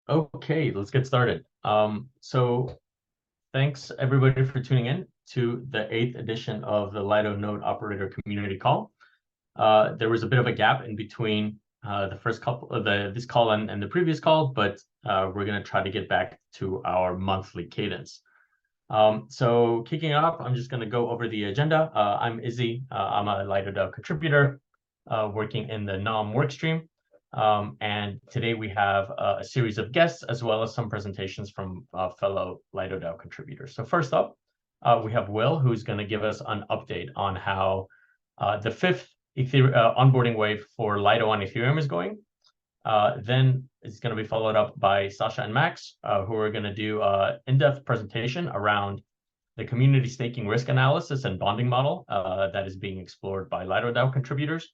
Okay, let's get started. So thanks everybody for tuning in to the 8th edition of the Lido Node Operator Community Call. There was a bit of a gap in between the first couple of this call and the previous call, but we're going to try to get back to our monthly cadence. So kicking it off, I'm just going to go over the agenda. I'm Izzy. I'm a Lido DAO contributor working in the NOM workstream. And today we have a series of guests as well as some presentations from fellow Lido DAO contributors. So first up, we have Will, who's going to give us an update on how the fifth onboarding wave for Lido on Ethereum is going. Then it's going to be followed up by Sasha and Max, who are going to do an in-depth presentation around the community staking risk analysis and bonding model that is being explored by Lido DAO contributors.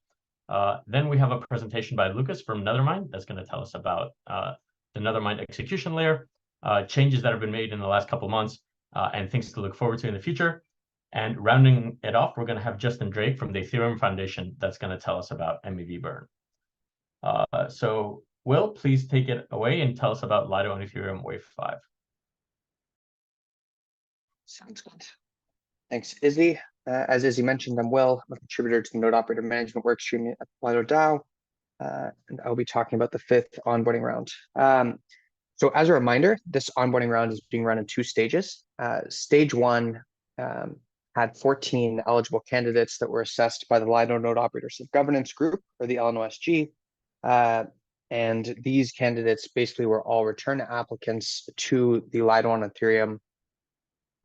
Then we have a presentation by Lucas from Nethermind that's going to tell us about the Nethermind execution layer, changes that have been made in the last couple of months, and things to look forward to in the future. And rounding it off, we're going to have Justin Drake from the Ethereum Foundation that's going to tell us about MEV Burn. So Will, please take it away and tell us about Lido on Ethereum Wave 5. Sounds good. Thanks, Izzy. As Izzy mentioned, I'm Will. I'm a contributor to the Node Operator Management Workstream at Lido DAO, and I'll be talking about the fifth onboarding round. So as a reminder, this onboarding round is being run in two stages. Stage one had 14 eligible candidates that were assessed by the Lido Node Operators of Governance Group, or the LNOSG. And these candidates basically were all return applicants to the Lido on Ethereum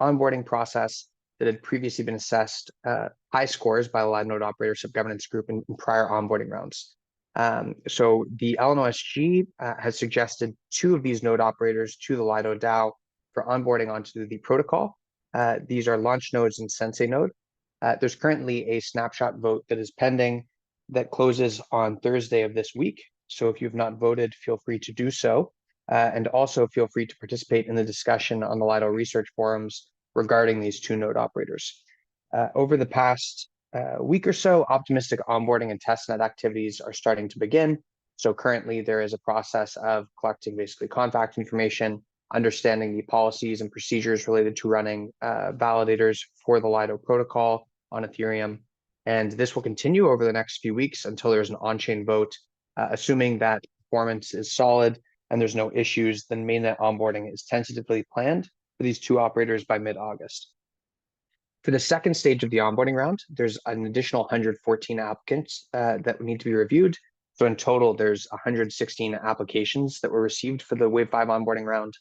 onboarding process that had previously been assessed high scores by the Lido Node Operators of Governance Group in prior onboarding rounds. So the LNOSG has suggested 2 of these node operators to the Lido DAO for onboarding onto the protocol. These are Launch Nodes and Sensei Node. There's currently a snapshot vote that is pending that closes on Thursday of this week. So if you've not voted, feel free to do so. And also feel free to participate in the discussion on the Lido research forums regarding these 2 node operators. Over the past week or so, optimistic onboarding and testnet activities are starting to begin. So currently there is a process of collecting basically contact information, understanding the policies and procedures related to running validators for the Lido protocol on Ethereum. And this will continue over the next few weeks until there's an on-chain vote. Assuming that performance is solid and there's no issues, then mainnet onboarding is tentatively planned for these 2 operators by mid-August. For the second stage of the onboarding round, there's an additional 114 applicants that need to be reviewed. So in total, there's 116 applications that were received for the Wave 5 onboarding round.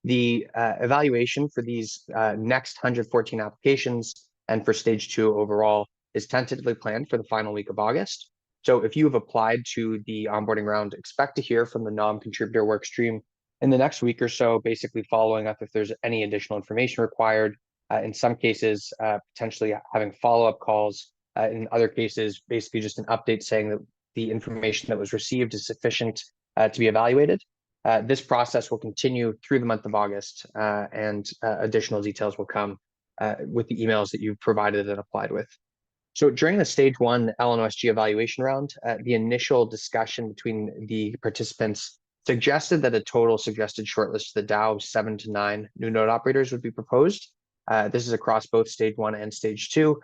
The evaluation for these next 114 applications and for stage 2 overall is tentatively planned for the final week of August. So if you have applied to the onboarding round, expect to hear from the non-contributor workstream in the next week or so, basically following up if there's any additional information required. In some cases, potentially having follow-up calls. In other cases, basically just an update saying that the information that was received is sufficient to be evaluated. This process will continue through the month of August, and additional details will come with the emails that you've provided and applied with. So during the stage 1 LNOSG evaluation round, the initial discussion between the participants suggested that a total suggested shortlist to the DAO of 7 to 9 new node operators would be proposed. This is across both stage 1 and stage 2.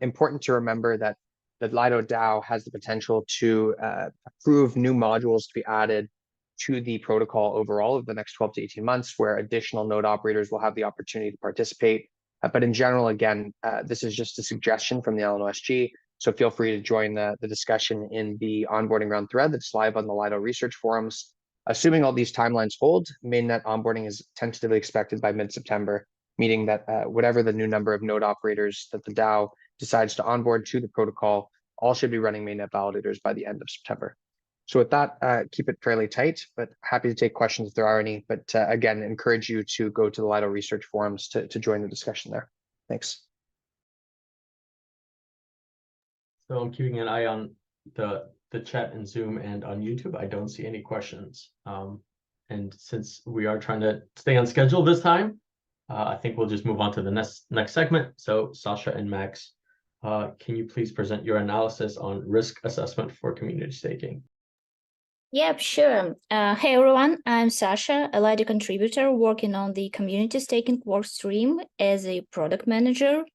Important to remember that the Lido DAO has the potential to approve new modules to be added to the protocol overall over the next 12 to 18 months, where additional node operators will have the opportunity to participate. But in general, again, this is just a suggestion from the LNOSG. So feel free to join the discussion in the onboarding round thread that's live on the Lido research forums. Assuming all these timelines hold, mainnet onboarding is tentatively expected by mid-September, meaning that whatever the new number of node operators that the DAO decides to onboard to the protocol, all should be running mainnet validators by the end of September. So with that, keep it fairly tight, but happy to take questions if there are any. But again, encourage you to go to the Lido research forums to join the discussion there. Thanks. So I'm keeping an eye on the chat in Zoom and on YouTube. I don't see any questions. And since we are trying to stay on schedule this time, I think we'll just move on to the next segment. So Sasha and Max, can you please present your analysis on risk assessment for community staking? Yep, sure. Hey everyone, I'm Sasha, a Lido contributor working on the community staking work stream as a product manager.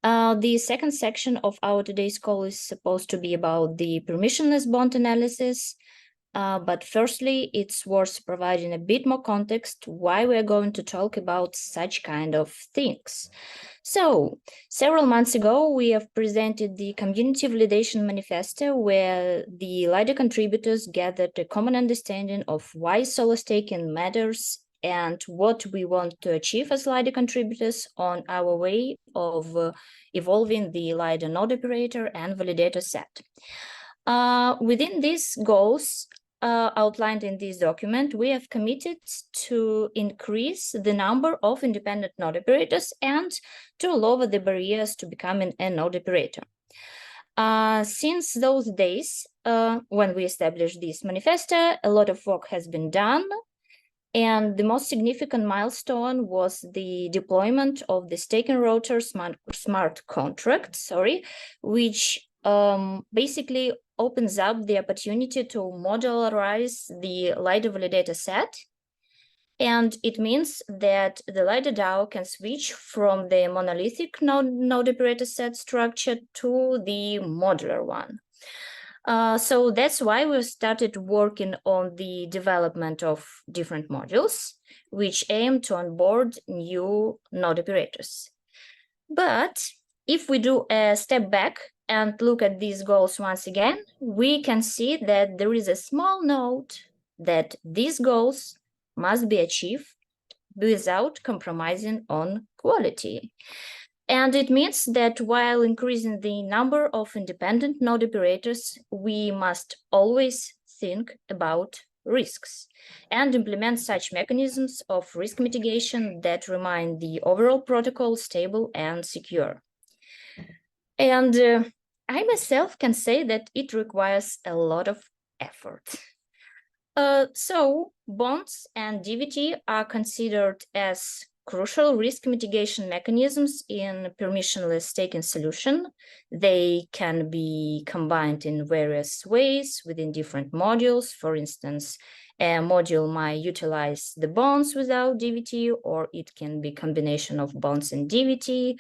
The second section of our today's call is supposed to be about the permissionless bond analysis. But firstly, it's worth providing a bit more context why we're going to talk about such kind of things. So, several months ago, we have presented the Community Validation Manifesto, where the Lido contributors gathered a common understanding of why solo staking matters and what we want to achieve as Lido contributors on our way of evolving the Lido node operator and validator set. Within these goals, outlined in this document, we have committed to increase the number of independent node operators and to lower the barriers to becoming a node operator. Since those days, when we established this manifesto, a lot of work has been done. And the most significant milestone was the deployment of the staking router smart contract, which basically opens up the opportunity to modularize the Lido validator set. And it means that the Lido DAO can switch from the monolithic node operator set structure to the modular one. So that's why we started working on the development of different modules, which aim to onboard new node operators. But if we do a step back and look at these goals once again, we can see that there is a small note that these goals must be achieved without compromising on quality. And it means that while increasing the number of independent node operators, we must always think about risks and implement such mechanisms of risk mitigation that remain the overall protocol stable and secure. And I myself can say that it requires a lot of effort. So bonds and DVT are considered as crucial risk mitigation mechanisms in permissionless staking solution. They can be combined in various ways within different modules. For instance, a module might utilize the bonds without DVT, or it can be a combination of bonds and DVT,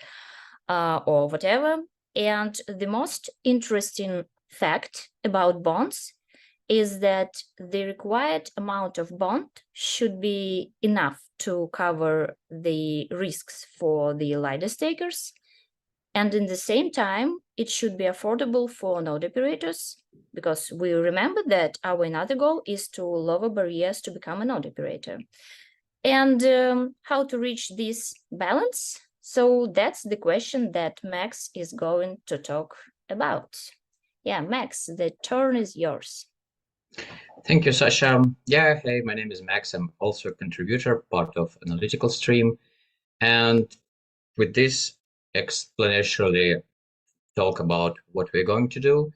or whatever. And the most interesting fact about bonds is that the required amount of bond should be enough to cover the risks for the Lido stakers. And in the same time, it should be affordable for node operators, because we remember that our another goal is to lower barriers to become a node operator. And how to reach this balance? So that's the question that Max is going to talk about. Yeah, Max, the turn is yours. Thank you, Sasha. Yeah, hey, my name is Max. I'm also a contributor, part of analytical stream. And with this explanatory talk about what we're going to do,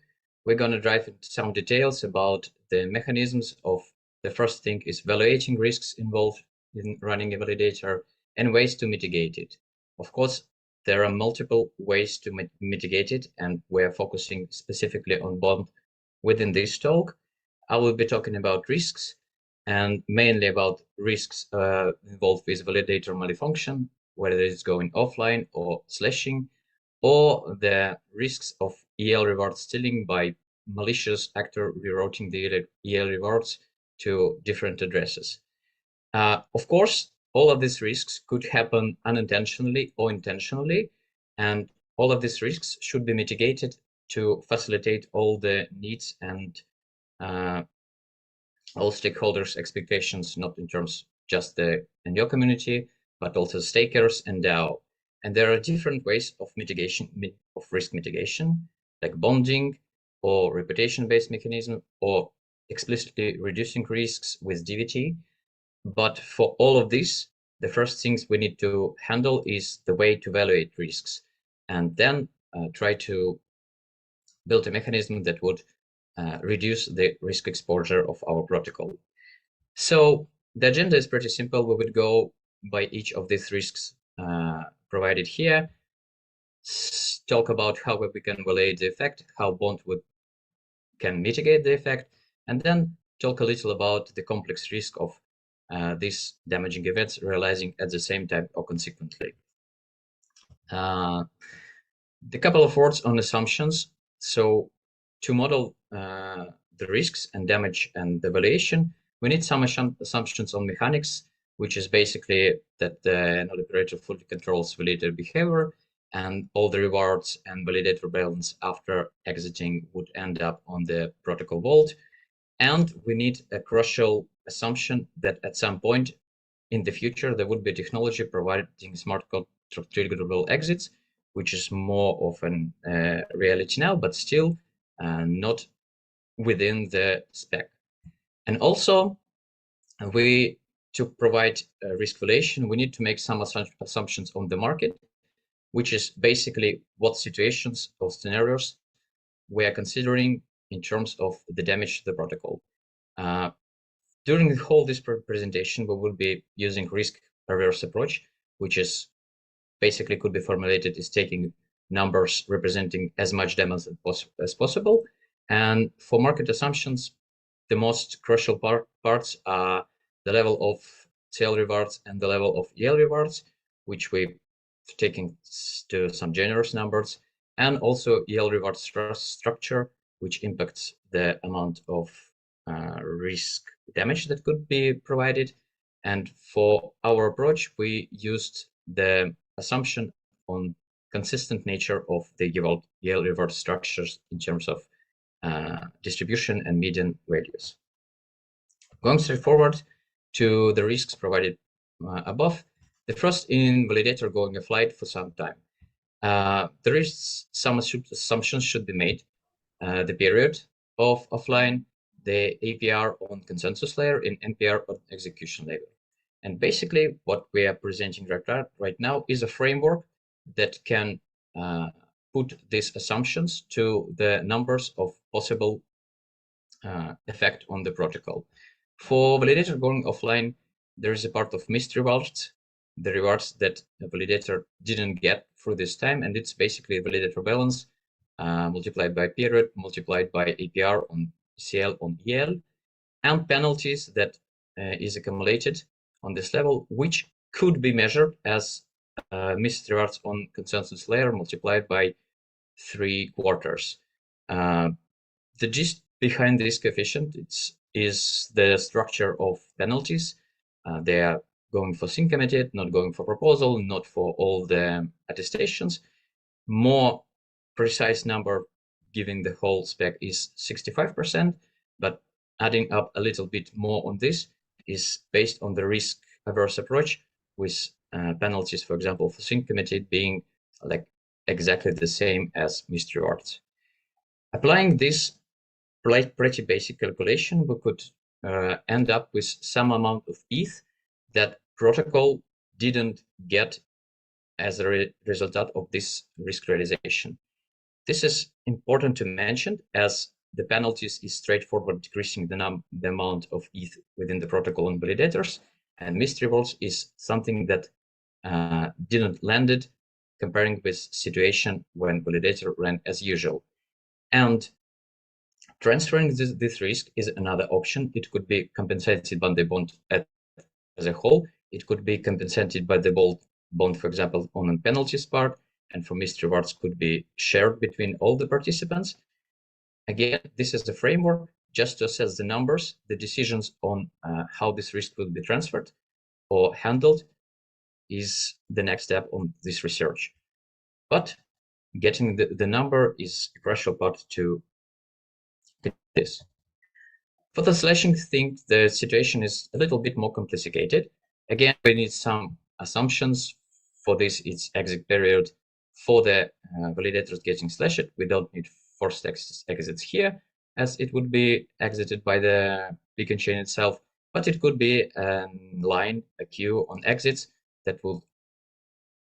we're going to dive into some details about the mechanisms of the first thing is evaluating risks involved in running a validator and ways to mitigate it. Of course, there are multiple ways to mitigate it, and we're focusing specifically on bond within this talk. I will be talking about risks, and mainly about risks involved with validator malfunction, whether it's going offline or slashing, or the risks of EL reward stealing by malicious actor rerouting the EL rewards to different addresses. Of course, all of these risks could happen unintentionally or intentionally, and all of these risks should be mitigated to facilitate all the needs and all stakeholders' expectations, not in terms just the NGO community, but also stakers and DAO. And there are different ways of mitigation, of risk mitigation, like bonding or reputation-based mechanism, or explicitly reducing risks with DVT. But for all of this, the first things we need to handle is the way to evaluate risks, and then try to build a mechanism that would reduce the risk exposure of our protocol. So the agenda is pretty simple. We would go by each of these risks provided here, talk about how we can validate the effect, how bond can mitigate the effect, and then talk a little about the complex risk of these damaging events realizing at the same time or consequently. The couple of words on assumptions. So to model the risks and damage and the evaluation, we need some assumptions on mechanics, which is basically that the node operator fully controls validator behavior and all the rewards and validator balance after exiting would end up on the protocol vault. And we need a crucial assumption that at some point in the future, there would be technology providing smart contract triggerable exits, which is more of an reality now, but still not within the spec. And also, to provide risk evaluation, we need to make some assumptions on the market, which is basically what situations or scenarios we are considering in terms of the damage to the protocol. During the whole this presentation, we will be using risk averse approach, which is basically could be formulated as taking numbers representing as much damage as possible. And for market assumptions, the most crucial parts are the level of tail rewards and the level of yield rewards, which we've taken to some generous numbers, and also yield reward structure, which impacts the amount of risk damage that could be provided. And for our approach, we used the assumption on consistent nature of the yield reward structures in terms of distribution and median values. Going straight forward to the risks provided above, the first in validator going offline for some time. There is some assumptions should be made. The period of offline, the APR on consensus layer, and NPR on execution layer. And basically what we are presenting right now is a framework that can put these assumptions to the numbers of possible effect on the protocol. For validator going offline, there is a part of missed rewards, the rewards that the validator didn't get through this time, and it's basically validator balance multiplied by period, multiplied by APR on CL on EL, and penalties that is accumulated on this level, which could be measured as missed rewards on consensus layer multiplied by 3/4. The gist behind this coefficient is the structure of penalties. They are going for sync committed, not going for proposal, not for all the attestations. More precise number giving the whole spec is 65%, but adding up a little bit more on this is based on the risk averse approach with penalties, for example, for sync committed being like exactly the same as missed rewards. Applying this pretty basic calculation, we could end up with some amount of ETH that protocol didn't get as a result of this risk realization. This is important to mention as the penalties is straightforward decreasing the amount of ETH within the protocol and validators, and missed rewards is something that didn't landed comparing with situation when validator ran as usual. And transferring this risk is another option. It could be compensated by the bond as a whole. It could be compensated by the bond, for example, on a penalties part, and for missed rewards could be shared between all the participants. Again, this is the framework just to assess the numbers. The decisions on how this risk will be transferred or handled is the next step on this research. But getting the number is a crucial part to this. For the slashing thing, the situation is a little bit more complicated. Again, we need some assumptions. For this, it's exit period for the validators getting slashed. We don't need forced exits here, as it would be exited by the beacon chain itself, but it could be a line, a queue on exits that will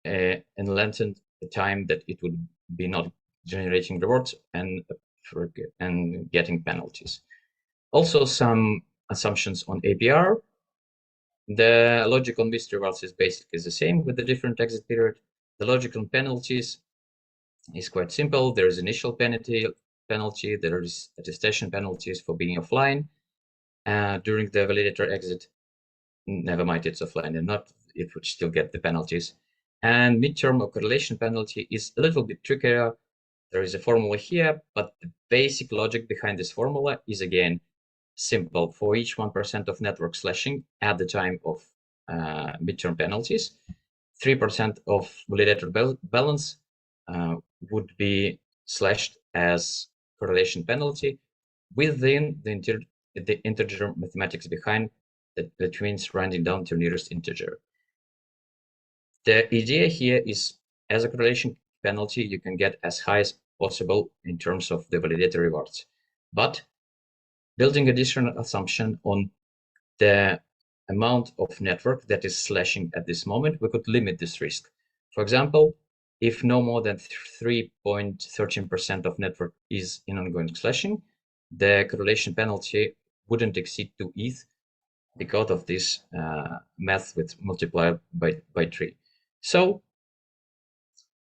lengthen the time that it would be not generating rewards and getting penalties. Also, some assumptions on APR. The logic on missed rewards is basically the same with the different exit period. The logic on penalties is quite simple. There is initial penalty, there is attestation penalties for being offline. during the validator exit. Never mind, it's offline and not, it would still get the penalties. And midterm or correlation penalty is a little bit trickier. There is a formula here, but the basic logic behind this formula is again simple. For each 1% of network slashing at the time of midterm penalties, 3% of validator balance would be slashed as correlation penalty within the integer mathematics behind that means rounding down to nearest integer. The idea here is, as a correlation penalty, you can get as high as possible in terms of the validator rewards, but building additional assumption on the amount of network that is slashing at this moment, we could limit this risk. For example, if no more than 3.13% of network is in ongoing slashing, the correlation penalty wouldn't exceed 2 ETH because of this math with multiplied by 3. So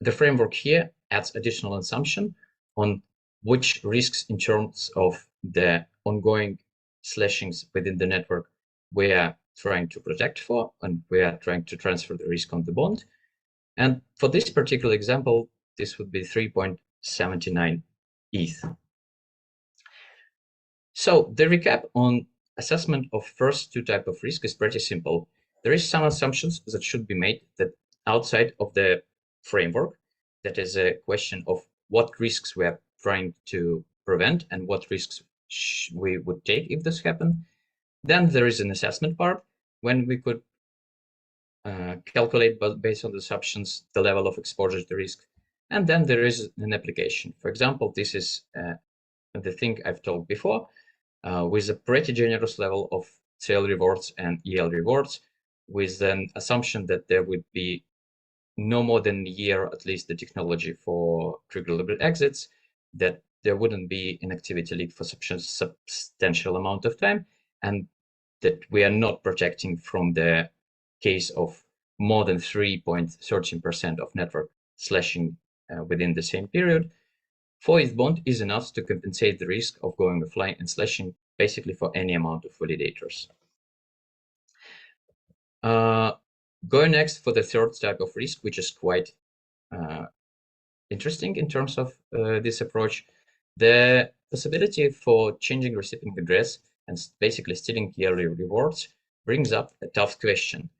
the framework here adds additional assumption on which risks in terms of the ongoing slashings within the network we are trying to protect for, and we are trying to transfer the risk on the bond. And for this particular example, this would be 3.79 ETH. So the recap on assessment of first two types of risk is pretty simple. There is some assumptions that should be made that outside of the framework. That is a question of what risks we are trying to prevent and what risks we would take if this happened. Then there is an assessment part when we could calculate based on the assumptions the level of exposure to risk. And then there is an application. For example, this is the thing I've told before, with a pretty generous level of CL rewards and EL rewards, with an assumption that there would be no more than a year, at least, the technology for triggerable exits, that there wouldn't be an activity leak for substantial amount of time, and that we are not protecting from the case of more than 3.13% of network slashing within the same period. 4 ETH bond is enough to compensate the risk of going offline and slashing basically for any amount of validators. Going next for the third type of risk, which is quite interesting in terms of this approach, the possibility for changing recipient address and basically stealing yearly rewards brings up a tough question.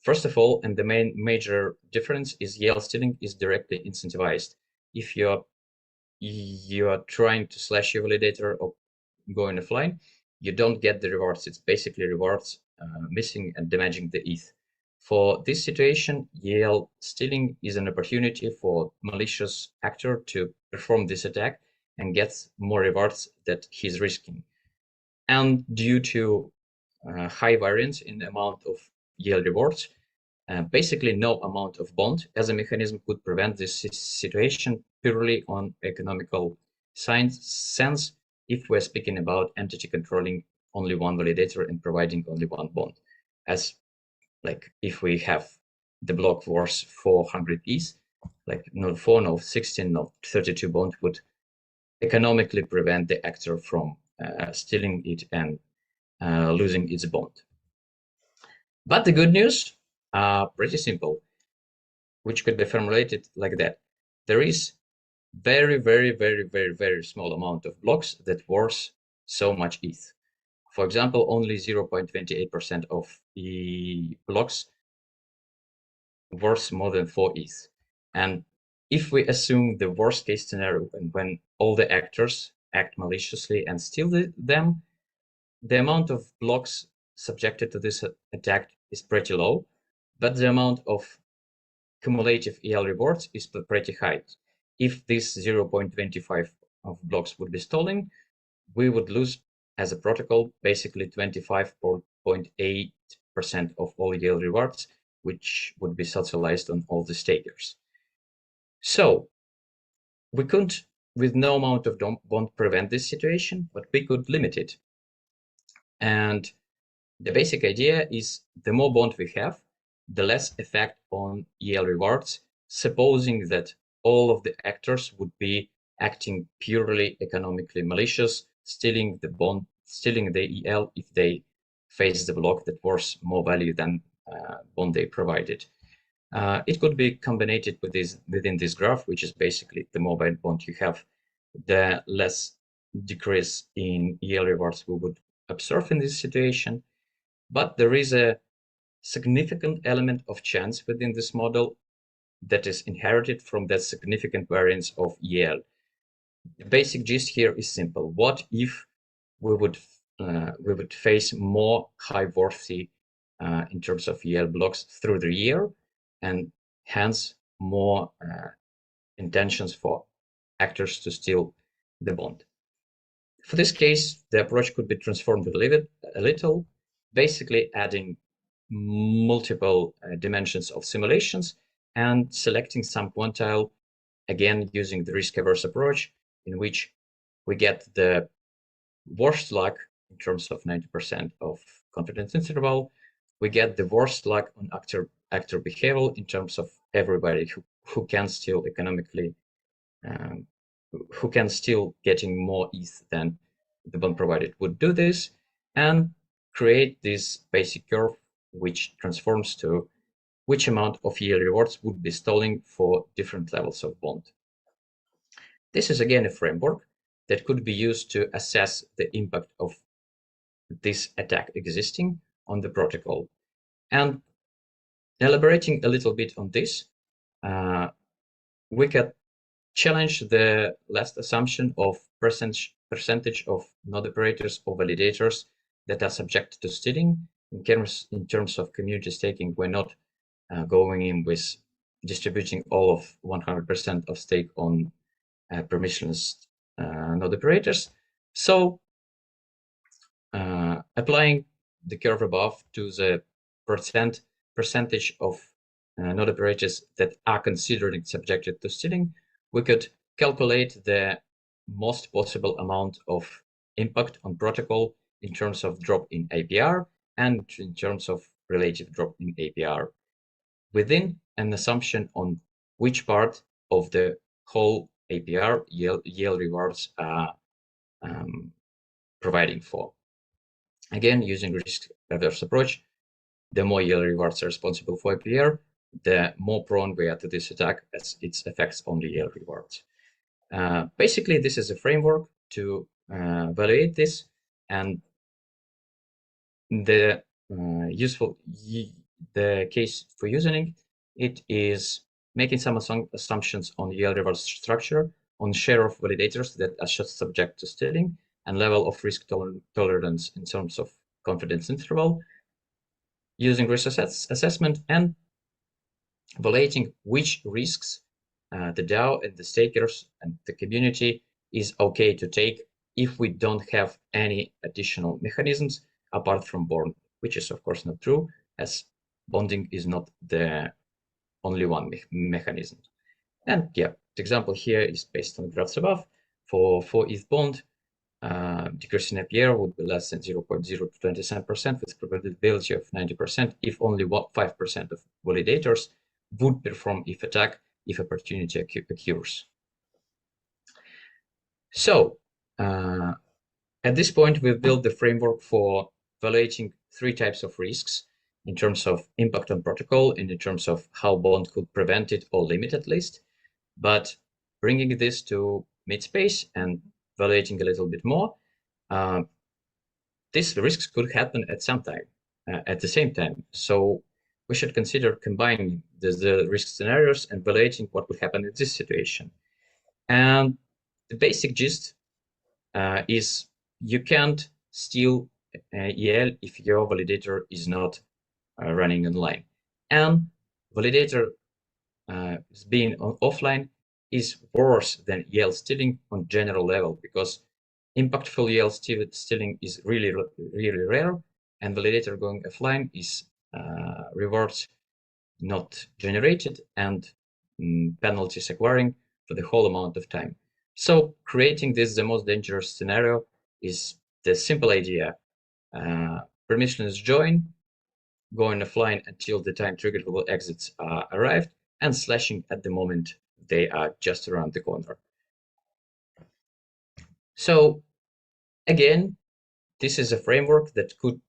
First of all, and the major difference is Yale stealing is directly incentivized. If you are trying to slash your validator or going offline, you don't get the rewards. It's basically rewards missing and damaging the ETH. For this situation, Yale stealing is an opportunity for malicious actor to perform this attack and get more rewards that he's risking. And due to high variance in the amount of Yale rewards, basically no amount of bond as a mechanism could prevent this situation purely on economical sense if we're speaking about entity controlling only one validator and providing only one bond. As like if we have the block worth 400 ETH, like no 4, no 16, no 32 bond would economically prevent the actor from stealing it and losing its bond. But the good news are pretty simple, which could be formulated like that. There is very, very, very, very, very small amount of blocks that worth so much ETH. For example, only 0.28% of the blocks worth more than 4 ETH. And if we assume the worst case scenario, and when all the actors act maliciously and steal them, the amount of blocks subjected to this attack is pretty low, but the amount of cumulative EL rewards is pretty high. If this 0.25 of blocks would be stolen, we would lose as a protocol basically 25.8% of all EL rewards, which would be socialized on all the stakers. So we couldn't, with no amount of bond, prevent this situation, but we could limit it. And the basic idea is the more bond we have, the less effect on EL rewards, supposing that all of the actors would be acting purely economically malicious, stealing the bond stealing the EL if they face the block that worth more value than bond they provided. It could be combined with within this graph, which is basically the more bond you have, the less decrease in EL rewards we would observe in this situation. But there is a significant element of chance within this model that is inherited from that significant variance of EL. The basic gist here is simple. What if we would face more high-worthy in terms of EL blocks through the year, and hence more intentions for actors to steal the bond? For this case, the approach could be transformed a little, basically adding multiple dimensions of simulations and selecting some quantile, again using the risk-averse approach, in which we get the worst luck in terms of 90% of confidence interval. We get the worst luck on actor behavior in terms of everybody who can steal economically, who can steal getting more ETH than the bond provided would do this, and create this basic curve which transforms to which amount of EL rewards would be stolen for different levels of bond. This is again a framework that could be used to assess the impact of this attack existing on the protocol. And elaborating a little bit on this, we can challenge the last assumption of percentage of node operators or validators that are subject to stealing. In terms of community staking, we're not going in with distributing all of 100% of stake on permissionless node operators. So applying the curve above to the percentage of node operators that are considered subjected to stealing, we could calculate the most possible amount of impact on protocol in terms of drop in APR and in terms of relative drop in APR, within an assumption on which part of the whole APR EL rewards are providing for. Again, using risk-averse approach, the more EL rewards are responsible for APR, the more prone we are to this attack, as its effects on the EL rewards. Basically, this is a framework to evaluate this, and the case for using it is making some assumptions on EL rewards structure, on share of validators that are subject to stealing, and level of risk tolerance in terms of confidence interval, using risk assessment, and evaluating which risks the DAO and the stakers and the community is okay to take if we don't have any additional mechanisms apart from Burn, which is of course not true, as bonding is not the only one mechanism. And yeah, the example here is based on the graphs above. For ETH bond, decrease in APR would be less than 0.027% with probability of 90% if only 5% of validators would perform ETH attack if opportunity occurs. So at this point, we've built the framework for evaluating 3 types of risks in terms of impact on protocol and in terms of how bond could prevent it or limit at least. But bringing this to mid-space and evaluating a little bit more, these risks could happen at some time, at the same time. So we should consider combining the risk scenarios and evaluating what would happen in this situation. And the basic gist is you can't steal EL if your validator is not running online. And validator being offline is worse than EL stealing on general level, because impactful EL stealing is really rare, and validator going offline is rewards not generated and penalties acquiring for the whole amount of time. So creating this the most dangerous scenario is the simple idea. Permissionless join, going offline until the time triggerable exits are arrived, and slashing at the moment they are just around the corner. So again, this is a framework that could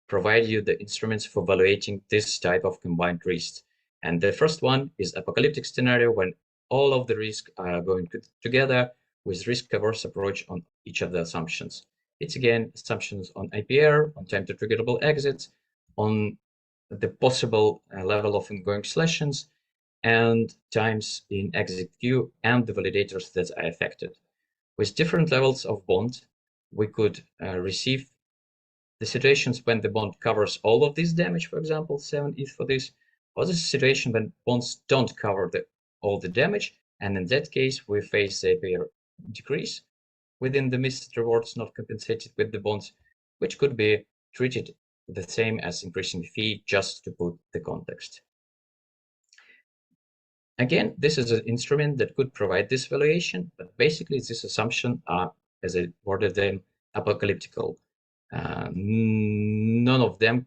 provide you the instruments for evaluating this type of combined risks. And the first one is apocalyptic scenario, when all of the risks are going together with risk-averse approach on each of the assumptions. It's again assumptions on IPR, on time to triggerable exits, on the possible level of ongoing sessions, and times in exit queue, and the validators that are affected. With different levels of bond, we could receive the situations when the bond covers all of this damage, for example, 7 ETH for this, or the situation when bonds don't cover all the damage, and in that case, we face a APR decrease within the missed rewards not compensated with the bonds, which could be treated the same as increasing the fee, just to put the context. Again, this is an instrument that could provide this valuation, but basically this assumption are, as I worded them, apocalyptical. None of them,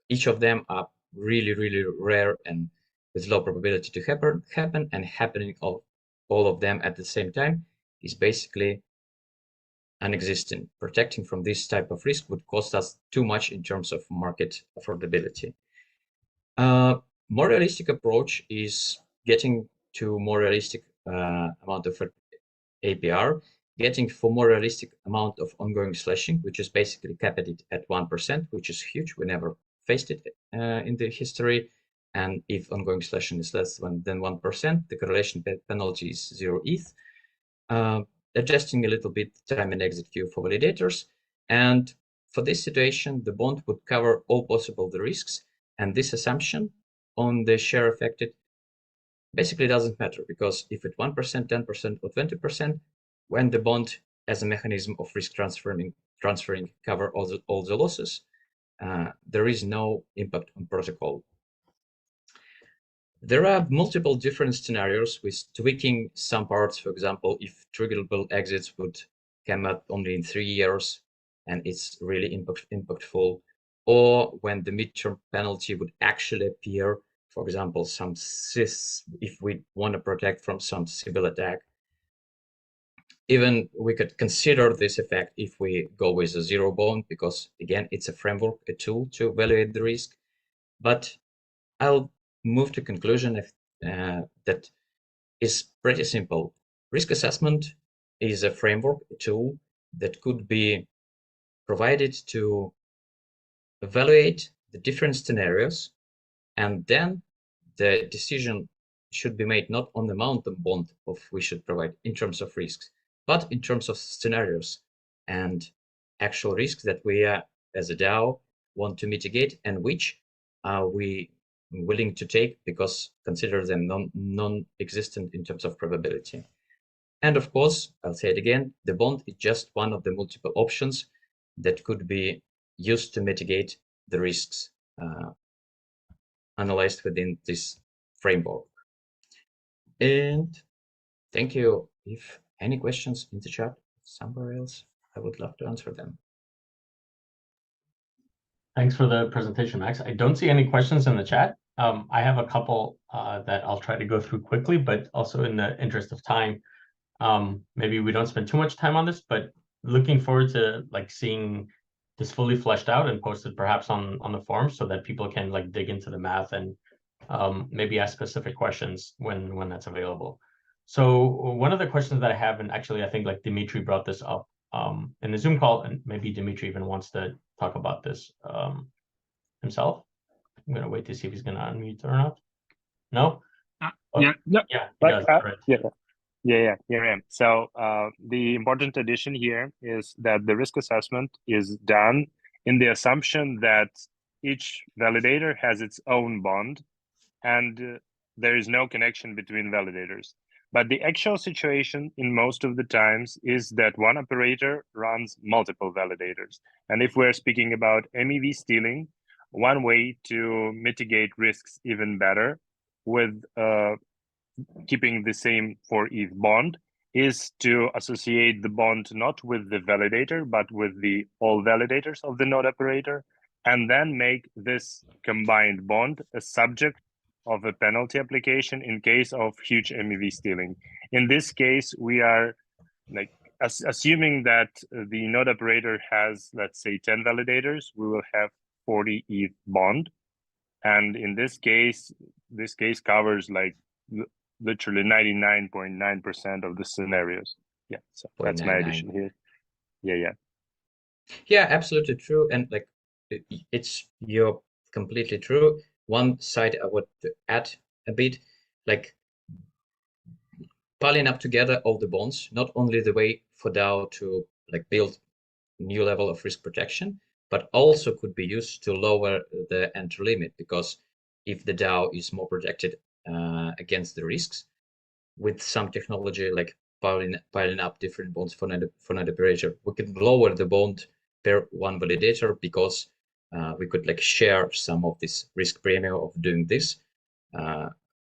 each of them are really, really rare and with low probability to happen, and happening of all of them at the same time is basically non-existent. Protecting from this type of risk would cost us too much in terms of market affordability. More realistic approach is getting to more realistic amount of APR, getting for more realistic amount of ongoing slashing, which is basically capped at 1%, which is huge. We never faced it in the history. And if ongoing slashing is less than 1%, the correlation penalty is 0 ETH. Adjusting a little bit time and exit queue for validators. And for this situation, the bond would cover all possible the risks. And this assumption on the share affected basically doesn't matter, because if it's 1%, 10%, or 20%, when the bond as a mechanism of risk transferring cover all the losses, there is no impact on protocol. There are multiple different scenarios with tweaking some parts. For example, if triggerable exits would come up only in 3 years and it's really impactful, or when the midterm penalty would actually appear, for example, some sys, if we want to protect from some Sybil attack. Even we could consider this effect if we go with a zero bond, because again, it's a framework, a tool to evaluate the risk. But I'll move to conclusion that is pretty simple. Risk assessment is a framework, a tool that could be provided to evaluate the different scenarios, and then the decision should be made not on the amount of bond of we should provide in terms of risks, but in terms of scenarios and actual risks that we as a DAO want to mitigate, and which are we willing to take because consider them non-existent in terms of probability. And of course, I'll say it again, the bond is just one of the multiple options that could be used to mitigate the risks analyzed within this framework. And thank you. If any questions in the chat somewhere else, I would love to answer them. Thanks for the presentation, Max. I don't see any questions in the chat. I have a couple that I'll try to go through quickly, but also in the interest of time, maybe we don't spend too much time on this, but looking forward to like seeing this fully fleshed out and posted perhaps on the forum so that people can like dig into the math and maybe ask specific questions when that's available. So one of the questions that I have, and actually I think like Dimitri brought this up in the Zoom call, and maybe Dimitri even wants to talk about this himself. I'm gonna wait to see if he's gonna unmute or not. No? Yeah, Right. Here I am. So the important addition here is that the risk assessment is done in the assumption that each validator has its own bond, and there is no connection between validators. But the actual situation in most of the times is that one operator runs multiple validators. And if we're speaking about MEV stealing, one way to mitigate risks even better with keeping the same for ETH bond is to associate the bond not with the validator, but with the all validators of the node operator, and then make this combined bond a subject of a penalty application in case of huge MEV stealing. In this case, we are like assuming that the node operator has, let's say, 10 validators, we will have 40 ETH bond. And in this case covers like literally 99.9% of the scenarios. Yeah, so that's my 0.99. addition here. Yeah. Yeah, absolutely true. And like you're completely true. One side I would add a bit, like piling up together all the bonds, not only the way for DAO to like build new level of risk protection, but also could be used to lower the entry limit, because if the DAO is more protected against the risks, with some technology like piling up different bonds for node operator, we could lower the bond per one validator, because we could like share some of this risk premium of doing this,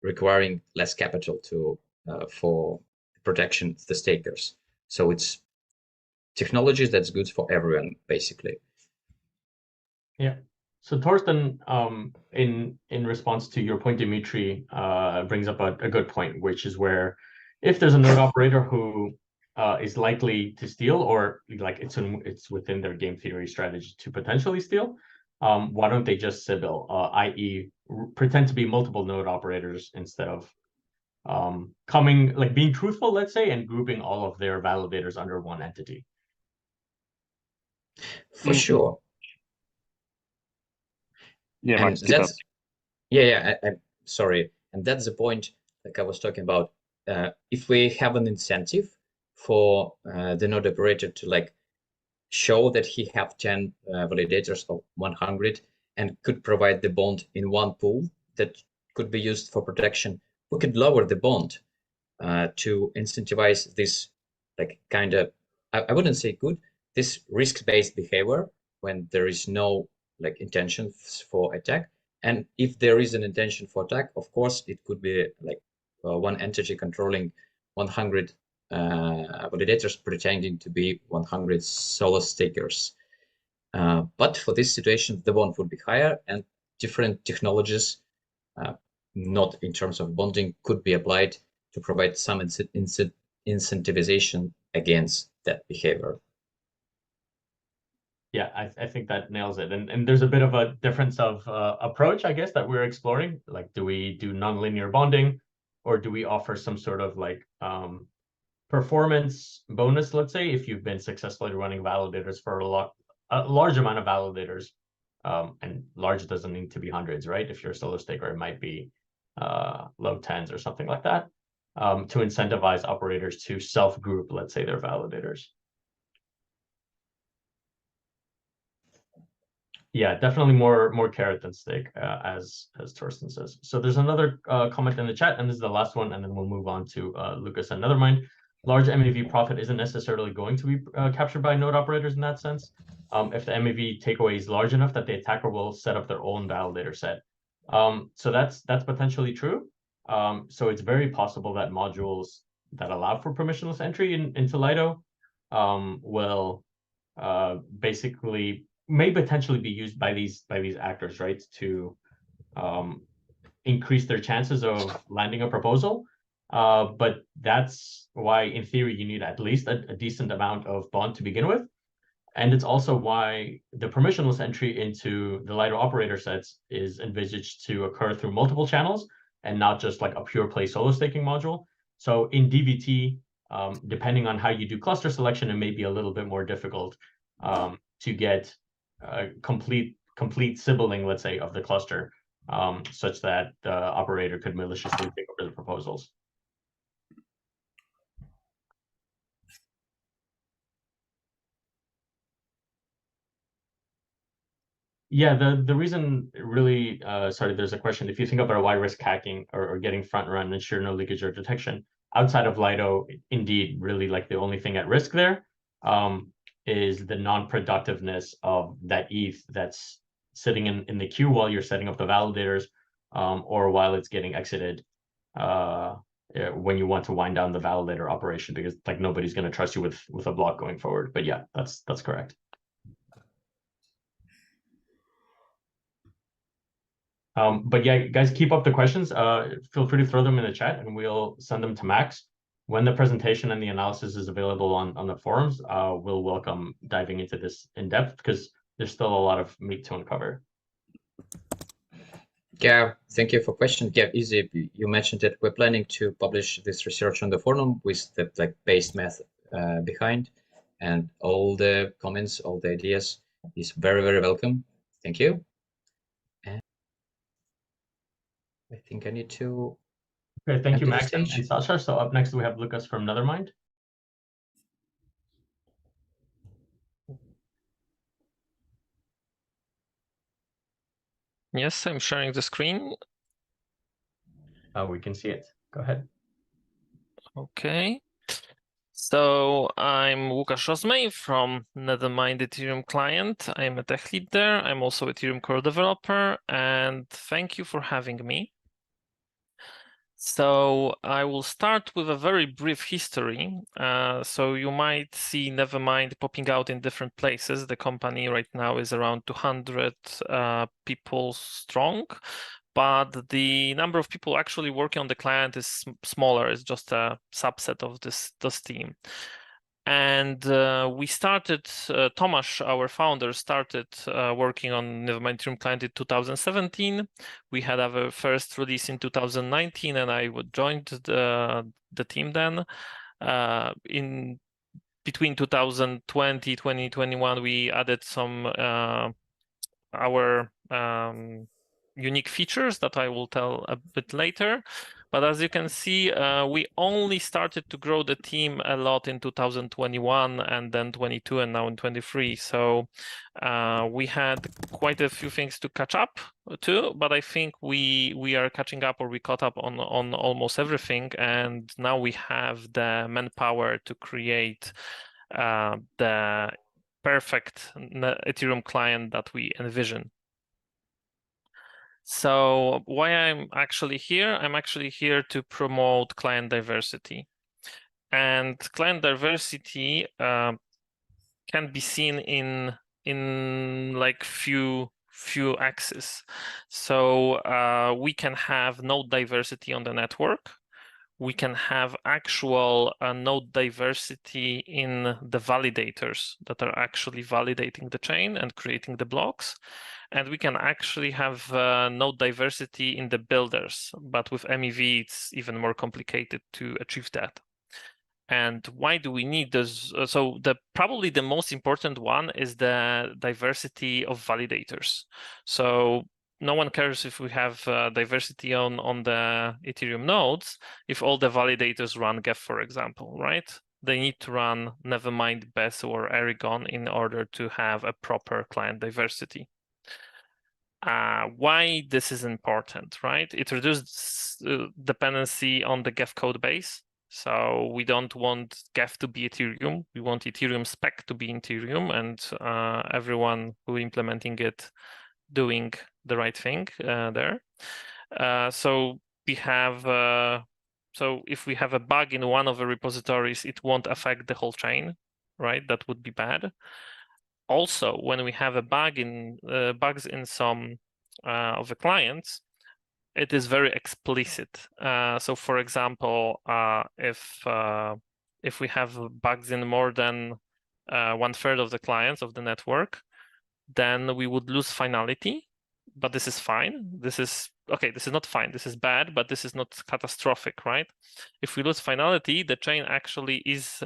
requiring less capital to for protection of the stakers. So it's technology that's good for everyone, basically. Yeah. So Torsten, in response to your point, Dimitri brings up a good point, which is where if there's a node operator who is likely to steal, or like it's within their game theory strategy to potentially steal, why don't they just Sybil, i.e., pretend to be multiple node operators instead of being truthful, let's say, and grouping all of their validators under one entity. For sure. Yeah, And Max, keep up. I'm sorry. And that's the point, like I was talking about. If we have an incentive for the node operator to like show that he have 10 validators of 100 and could provide the bond in one pool that could be used for protection, we could lower the bond to incentivize this like kind of, I wouldn't say good, this risk-based behavior when there is no like intention for attack. And if there is an intention for attack, of course, it could be like one entity controlling 100 validators pretending to be 100 solo stakers. But for this situation, the bond would be higher, and different technologies, not in terms of bonding, could be applied to provide some incentivization against that behavior. Yeah, I think that nails it. And there's a bit of a difference of approach, I guess, that we're exploring. Like, do we do nonlinear bonding, or do we offer some sort of like performance bonus, let's say, if you've been successfully running validators for a large amount of validators, and large doesn't need to be hundreds, right? If you're a solo staker, it might be low tens or something like that, to incentivize operators to self-group, let's say, their validators. Yeah, definitely more carrot than stick, as Torsten says. So there's another comment in the chat, and this is the last one, and then we'll move on to Lucas and Nethermind. Large MEV profit isn't necessarily going to be captured by node operators in that sense. If the MEV takeaway is large enough that the attacker will set up their own validator set. So that's potentially true. So it's very possible that modules that allow for permissionless entry into Lido will basically may potentially be used by these actors, right, to increase their chances of landing a proposal. But that's why, in theory, you need at least a decent amount of bond to begin with. And it's also why the permissionless entry into the Lido operator sets is envisaged to occur through multiple channels and not just like a pure play solo staking module. So in DVT, depending on how you do cluster selection, it may be a little bit more difficult to get complete sibling, let's say, of the cluster, such that the operator could maliciously take over the proposals. Yeah, the reason really, sorry, there's a question. If you think about why risk hacking or getting front run, ensure no leakage or detection outside of Lido, indeed, really like the only thing at risk there is the non-productiveness of that ETH that's sitting in the queue while you're setting up the validators, or while it's getting exited when you want to wind down the validator operation, because like nobody's going to trust you with a block going forward. But yeah, that's correct. But yeah, guys, keep up the questions. Feel free to throw them in the chat and we'll send them to Max. When the presentation and the analysis is available on the forums, we'll welcome diving into this in depth because there's still a lot of meat to uncover. Yeah, thank you for question. Yeah, Izzy, you mentioned that we're planning to publish this research on the forum with the base math behind, and all the comments, all the ideas is very, very welcome. Thank you. And I think I need to. Okay, thank you, enter the Max and stage. Sasha. So up next we have Lucas from Nethermind. Yes, I'm sharing the screen. We can see it. Go ahead. Okay. So I'm Łukasz Rozmej from Nethermind Ethereum client. I'm a tech lead there. I'm also Ethereum core developer, and thank you for having me. So I will start with a very brief history. So you might see Nethermind popping out in different places. The company right now is around 200 people strong, but the number of people actually working on the client is smaller. It's just a subset of this team. And we started, Tomasz, our founder, started working on Nethermind Ethereum client in 2017. We had our first release in 2019, and I joined the team then. In between 2020, 2021, we added some our unique features that I will tell a bit later. But as you can see, we only started to grow the team a lot in 2021 and then 22 and now in 23. So we had quite a few things to catch up to, but I think we are catching up, or we caught up on almost everything. And now we have the manpower to create the perfect Ethereum client that we envision. So why I'm actually here? I'm actually here to promote client diversity. And client diversity can be seen in like few axes. So we can have node diversity on the network. We can have actual node diversity in the validators that are actually validating the chain and creating the blocks. And we can actually have node diversity in the builders, but with MEV, it's even more complicated to achieve that. And why do we need this? So probably the most important one is the diversity of validators. So no one cares if we have diversity on the Ethereum nodes if all the validators run Geth, for example, right? They need to run Nevermind, Beth, or Aragon in order to have a proper client diversity. Why this is important, right? It reduces dependency on the Geth code base. So we don't want Geth to be Ethereum. We want Ethereum spec to be Ethereum, and everyone who implementing it doing the right thing there. So we have, so if we have a bug in one of the repositories, it won't affect the whole chain, right? That would be bad. Also, when we have a bug in bugs in some of the clients, it is very explicit. So, for example, if we have bugs in more than 1/3 of the clients of the network, then we would lose finality. But this is fine. This is okay. This is not fine. This is bad, but this is not catastrophic, right? If we lose finality, the chain actually is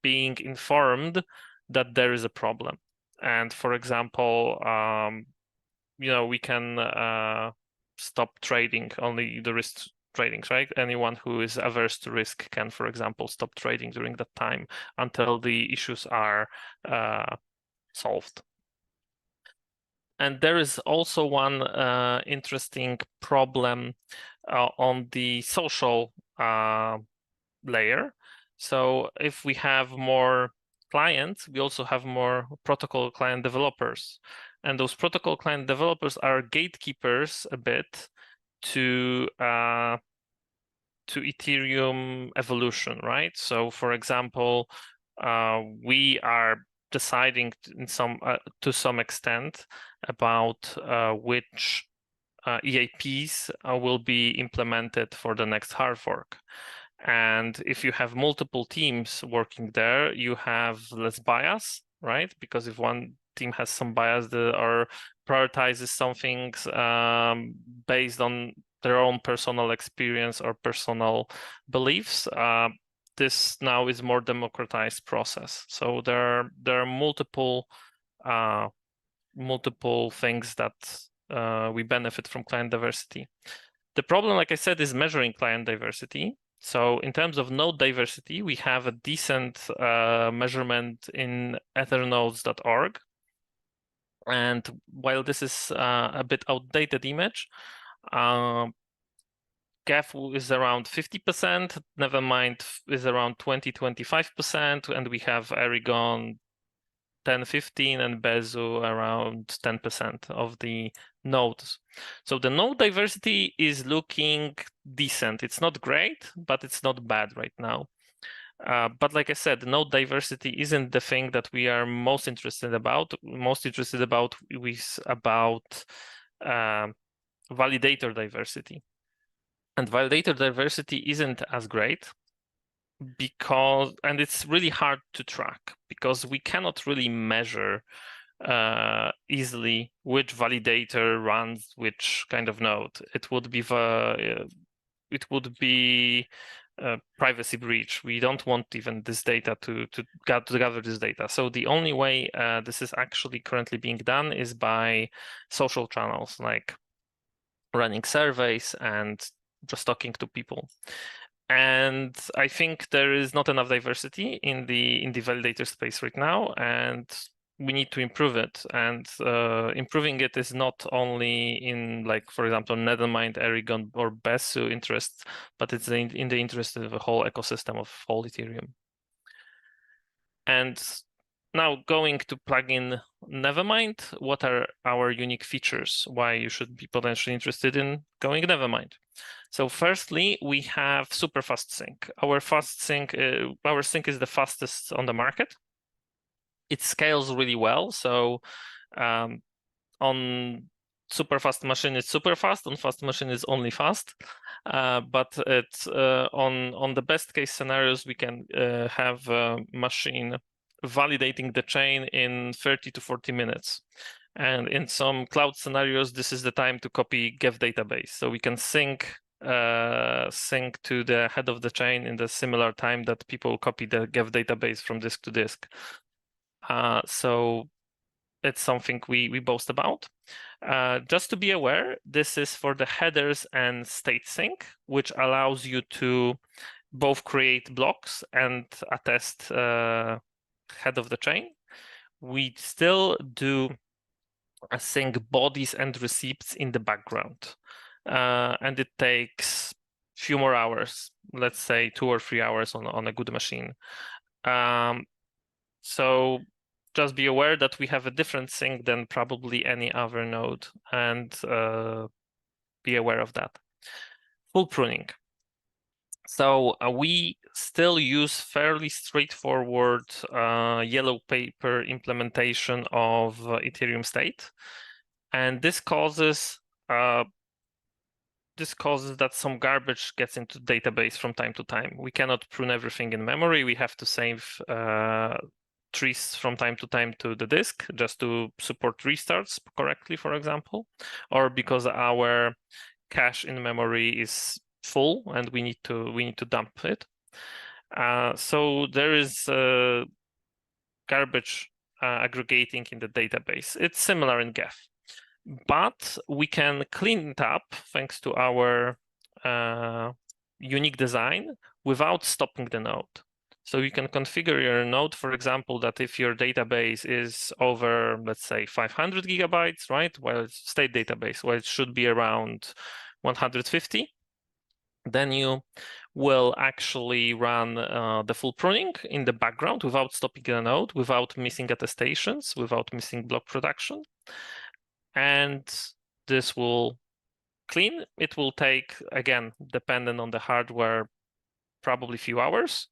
being informed that there is a problem. And for example, you know, we can stop trading only the risk tradings, right? Anyone who is averse to risk can, for example, stop trading during that time until the issues are solved. And there is also one interesting problem on the social layer. So if we have more clients, we also have more protocol client developers. And those protocol client developers are gatekeepers a bit to Ethereum evolution, right? So for example, we are deciding to some extent about which EAPs will be implemented for the next hard fork. And if you have multiple teams working there, you have less bias, right? Because if one team has some bias or prioritizes some things based on their own personal experience or personal beliefs, this now is more democratized process. So there are multiple things that we benefit from client diversity. The problem, like I said, is measuring client diversity. So in terms of node diversity, we have a decent measurement in ethernodes.org. And while this is a bit outdated image, GEF is around 50%, Nevermind is around 20-25%, and we have Aragon 10-15 and Bezu around 10% of the nodes. So the node diversity is looking decent. It's not great, but it's not bad right now. But like I said, the node diversity isn't the thing that we are most interested about. Is about validator diversity. And validator diversity isn't as great and it's really hard to track because we cannot really measure easily which validator runs which kind of node. It would be a privacy breach. We don't want even this data to gather this data. So the only way this is actually currently being done is by social channels, like running surveys and just talking to people. And I think there is not enough diversity in the validator space right now, and we need to improve it. And improving it is not only in, like, for example, Nethermind, Aragon, or Besu interests, but it's in the interest of the whole ecosystem of whole Ethereum. And now going to plug in Nevermind, what are our unique features? Why you should be potentially interested in going Nevermind? So firstly, we have super fast sync. Our sync is the fastest on the market. It scales really well. So on super fast machine, it's super fast. On fast machine, it's only fast. But it's on the best case scenarios, we can have a machine validating the chain in 30 to 40 minutes. And in some cloud scenarios, this is the time to copy GEF database. So we can sync to the head of the chain in the similar time that people copy the GEF database from disk to disk. So it's something we boast about. Just to be aware, this is for the headers and state sync, which allows you to both create blocks and attest head of the chain. We still do sync bodies and receipts in the background. And it takes a few more hours, let's say 2 or 3 hours on a good machine. So just be aware that we have a different sync than probably any other node, and be aware of that. Full pruning. So we still use fairly straightforward yellow paper implementation of Ethereum state, and this causes that some garbage gets into the database from time to time. We cannot prune everything in memory. We have to save trees from time to time to the disk just to support restarts correctly, for example, or because our cache in memory is full and we need to dump it. So there is garbage aggregating in the database. It's similar in GEF, but we can clean it up thanks to our unique design without stopping the node. So you can configure your node, for example, that if your database is over, let's say, 500 gigabytes, right? Well, it's state database, well, it should be around 150. Then you will actually run the full pruning in the background without stopping the node, without missing attestations, without missing block production. And this will clean. It will take, again, dependent on the hardware, probably a few hours,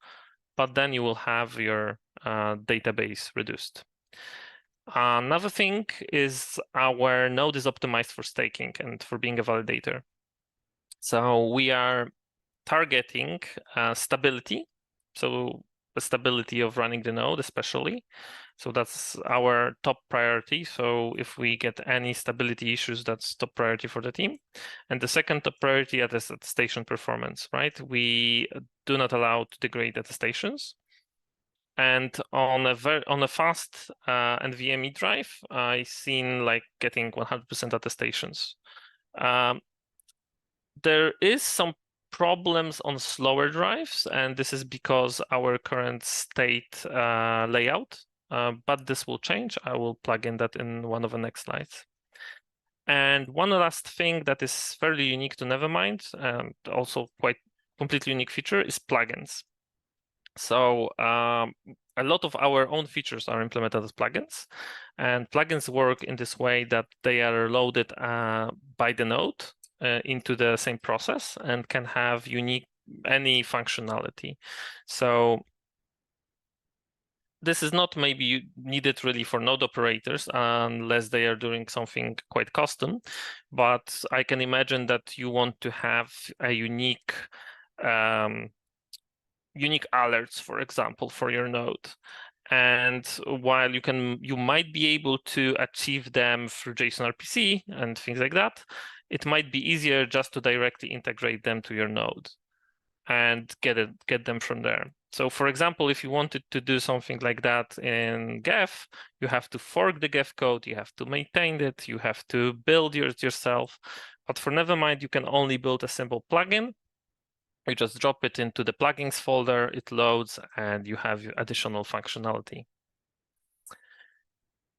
but then you will have your database reduced. Another thing is our node is optimized for staking and for being a validator. So we are targeting stability, so the stability of running the node especially. So that's our top priority. So if we get any stability issues, that's top priority for the team. And the second top priority is attestation performance, right? We do not allow to degrade attestations. And on a fast NVMe drive, I've seen like getting 100% attestations. There is some problems on slower drives, and this is because our current state layout, but this will change. I will plug in that in one of the next slides. And one last thing that is fairly unique to Nethermind, and also quite completely unique feature, is plugins. So a lot of our own features are implemented as plugins, and plugins work in this way that they are loaded by the node into the same process and can have any functionality. So this is not maybe needed really for node operators unless they are doing something quite custom, but I can imagine that you want to have a unique alerts, for example, for your node. And while you might be able to achieve them through JSON RPC and things like that, it might be easier just to directly integrate them to your node and get them from there. So for example, if you wanted to do something like that in Geth, you have to fork the Geth code, you have to maintain it, you have to build yours yourself. But for Nethermind, you can only build a simple plugin. You just drop it into the plugins folder, it loads, and you have additional functionality.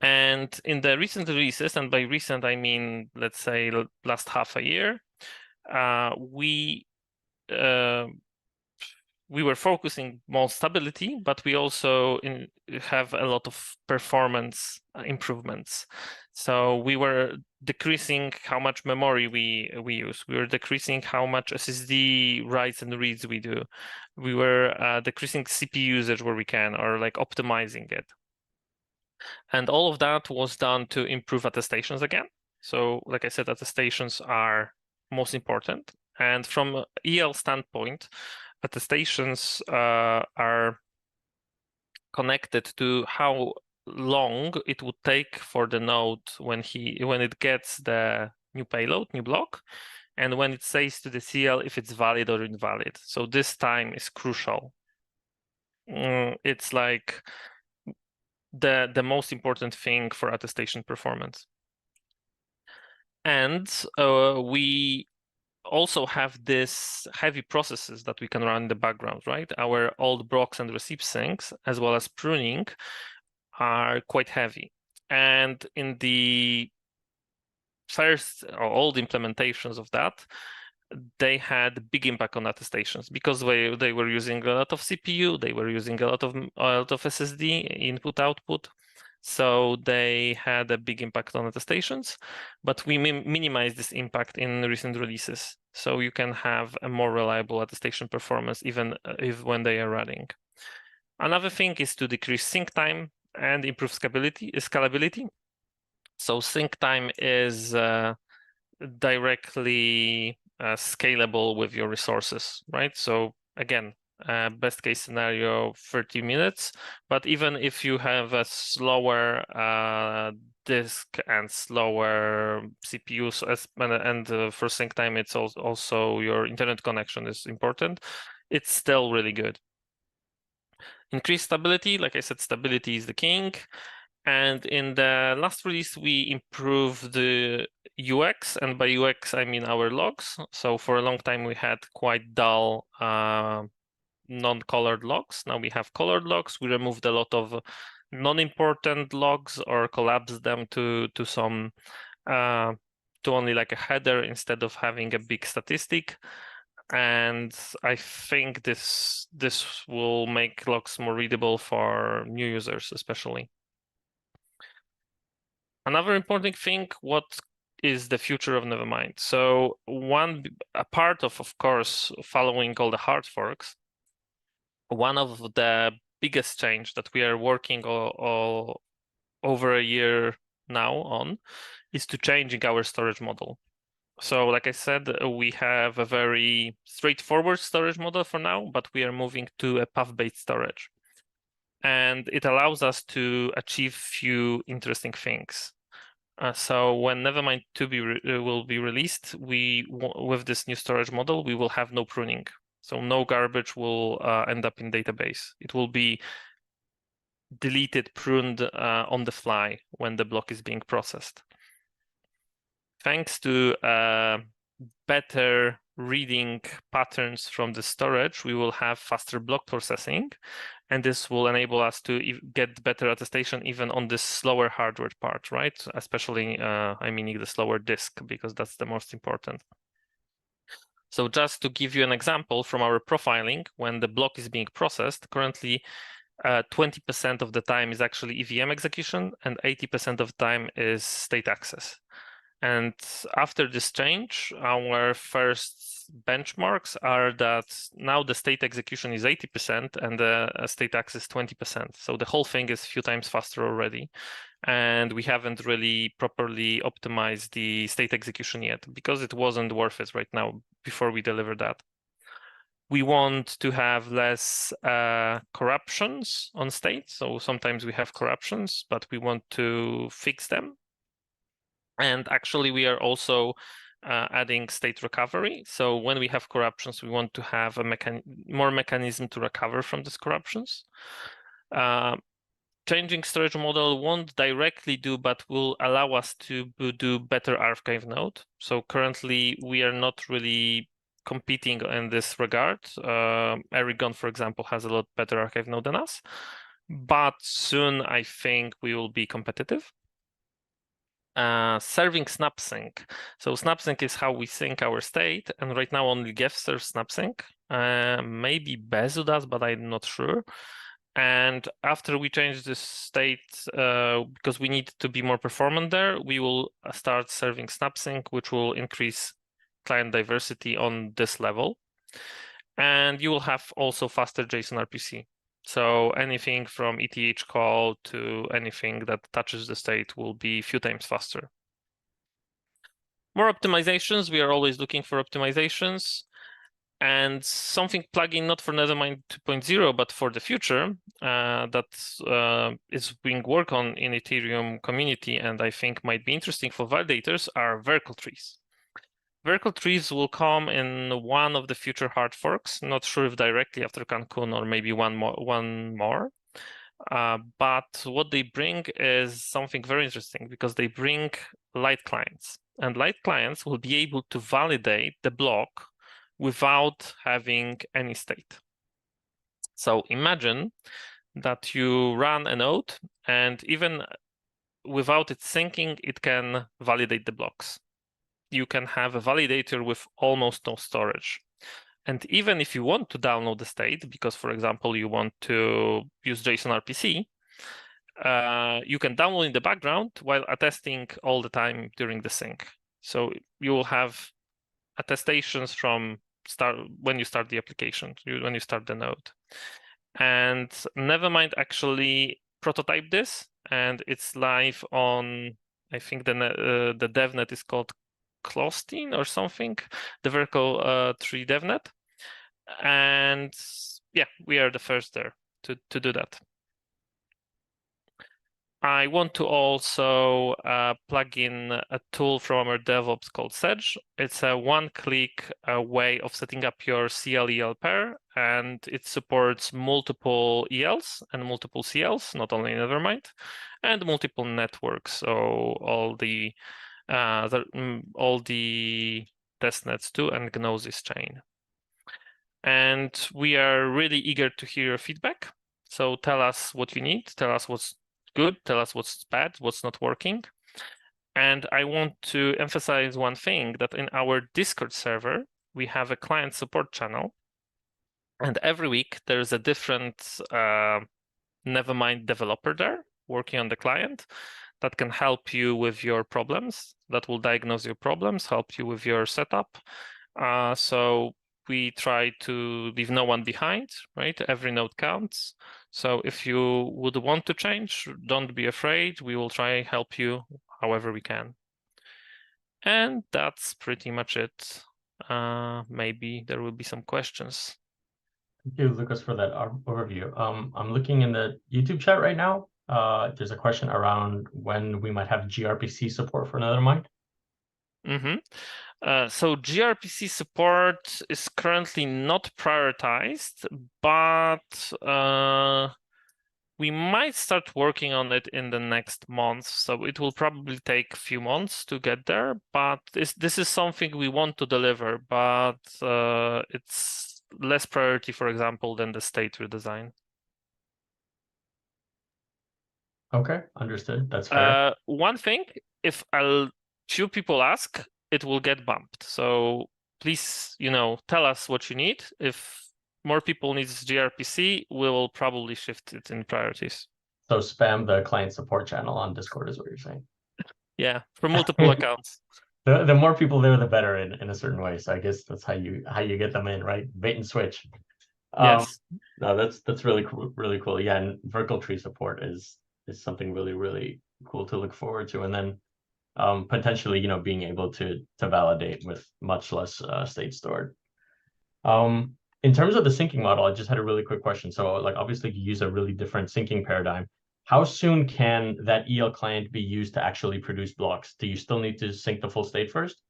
And in the recent releases, and by recent I mean, let's say last half a year, we were focusing more on stability, but we also have a lot of performance improvements. So we were decreasing how much memory we use. We were decreasing how much SSD writes and reads we do. We were decreasing CPU usage where we can, or like optimizing it. And all of that was done to improve attestations again. So like I said, attestations are most important. And from EL standpoint, attestations are connected to how long it would take for the node when it gets the new payload, new block, and when it says to the CL if it's valid or invalid. So this time is crucial. It's like the most important thing for attestation performance. And we also have this heavy processes that we can run in the background, right? Our old blocks and receipt syncs, as well as pruning, are quite heavy. And in the first or old implementations of that, they had big impact on attestations because they were using a lot of CPU, they were using a lot of SSD input output. So they had a big impact on attestations, but we minimize this impact in recent releases. So you can have a more reliable attestation performance even if when they are running. Another thing is to decrease sync time and improve scalability. So sync time is directly scalable with your resources, right? So again, best case scenario, 30 minutes. But even if you have a slower disk and slower CPUs, and for sync time, it's also your internet connection is important. It's still really good. Increased stability, like I said, stability is the king. And in the last release, we improved the UX, and by UX, I mean our logs. So for a long time, we had quite dull, non-colored logs. Now we have colored logs. We removed a lot of non-important logs or collapsed them to some to only like a header instead of having a big statistic. And I think this will make logs more readable for new users, especially. Another important thing, what is the future of Nethermind? So a part of course, following all the hard forks, one of the biggest change that we are working all over a year now on is to changing our storage model. So like I said, we have a very straightforward storage model for now, but we are moving to a path-based storage. And it allows us to achieve few interesting things. So when Nethermind 2 will be released, with this new storage model, we will have no pruning. So no garbage will end up in database. It will be deleted, pruned on the fly when the block is being processed. Thanks to better reading patterns from the storage, we will have faster block processing, and this will enable us to get better attestation even on this slower hardware part, right? Especially, I'm meaning the slower disk, because that's the most important. So just to give you an example from our profiling, when the block is being processed, currently 20% of the time is actually EVM execution, and 80% of the time is state access. And after this change, our first benchmarks are that now the state execution is 80% and the state access 20%. So the whole thing is a few times faster already. And we haven't really properly optimized the state execution yet because it wasn't worth it right now before we deliver that. We want to have less corruptions on state. So sometimes we have corruptions, but we want to fix them. And actually, we are also adding state recovery. So when we have corruptions, we want to have a more mechanism to recover from these corruptions. Changing storage model won't directly do, but will allow us to do better archive node. So currently, we are not really competing in this regard. Erigon, for example, has a lot better archive node than us. But soon, I think we will be competitive. Serving snap sync. So snap sync is how we sync our state, and right now only Geth serves snap sync. Maybe Bezu does, but I'm not sure. And after we change this state, because we need to be more performant there, we will start serving snap sync, which will increase client diversity on this level. And you will have also faster JSON RPC. So anything from ETH call to anything that touches the state will be a few times faster. More optimizations, we are always looking for optimizations. And something plugin not for Nethermind 2.0, but for the future that is being worked on in Ethereum community and I think might be interesting for validators are Verkle trees. Verkle trees will come in one of the future hard forks. Not sure if directly after Cancun or maybe one more. But what they bring is something very interesting because they bring light clients. And light clients will be able to validate the block without having any state. So imagine that you run a node and even without it syncing, it can validate the blocks. You can have a validator with almost no storage. And even if you want to download the state, because for example, you want to use JSON RPC, you can download in the background while attesting all the time during the sync. So you will have attestations from when you start the application, when you start the node. And Nethermind actually prototyped this, and it's live on, I think the devnet is called Clostine or something, the Verkle tree devnet. And yeah, we are the first there to do that. I want to also plug in a tool from our DevOps called Sedge. It's a one-click way of setting up your CL-EL pair, and it supports multiple ELs and multiple CLs, not only Nethermind, and multiple networks. So all the testnets too, and Gnosis chain. And we are really eager to hear your feedback. So tell us what you need, tell us what's good, tell us what's bad, what's not working. And I want to emphasize one thing, that in our Discord server, we have a client support channel. And every week there's a different Nethermind developer there working on the client that can help you with your problems, that will diagnose your problems, help you with your setup. So we try to leave no one behind, right? Every node counts. So if you would want to change, don't be afraid. We will try and help you however we can. And that's pretty much it. Maybe there will be some questions. Thank you, Lucas, for that overview. I'm looking in the YouTube chat right now. There's a question around when we might have gRPC support for Nethermind. So gRPC support is currently not prioritized, but we might start working on it in the next month. So it will probably take a few months to get there, but this is something we want to deliver, but it's less priority, for example, than the state redesign. Okay, understood. That's fair. One thing, if a few people ask, it will get bumped. So please, tell us what you need. If more people need gRPC, we will probably shift it in priorities. So spam the client support channel on Discord is what you're saying. Yeah, for multiple accounts. The more people there, the better in a certain way. So I guess that's how you get them in, right? Bait and switch. Yes. No, that's really cool, really cool. Yeah, and vertical tree support is something really, really cool to look forward to. And then potentially, being able to validate with much less state stored. In terms of the syncing model, I just had a really quick question. So like obviously you use a really different syncing paradigm. How soon can that EL client be used to actually produce blocks? Do you still need to sync the full state first?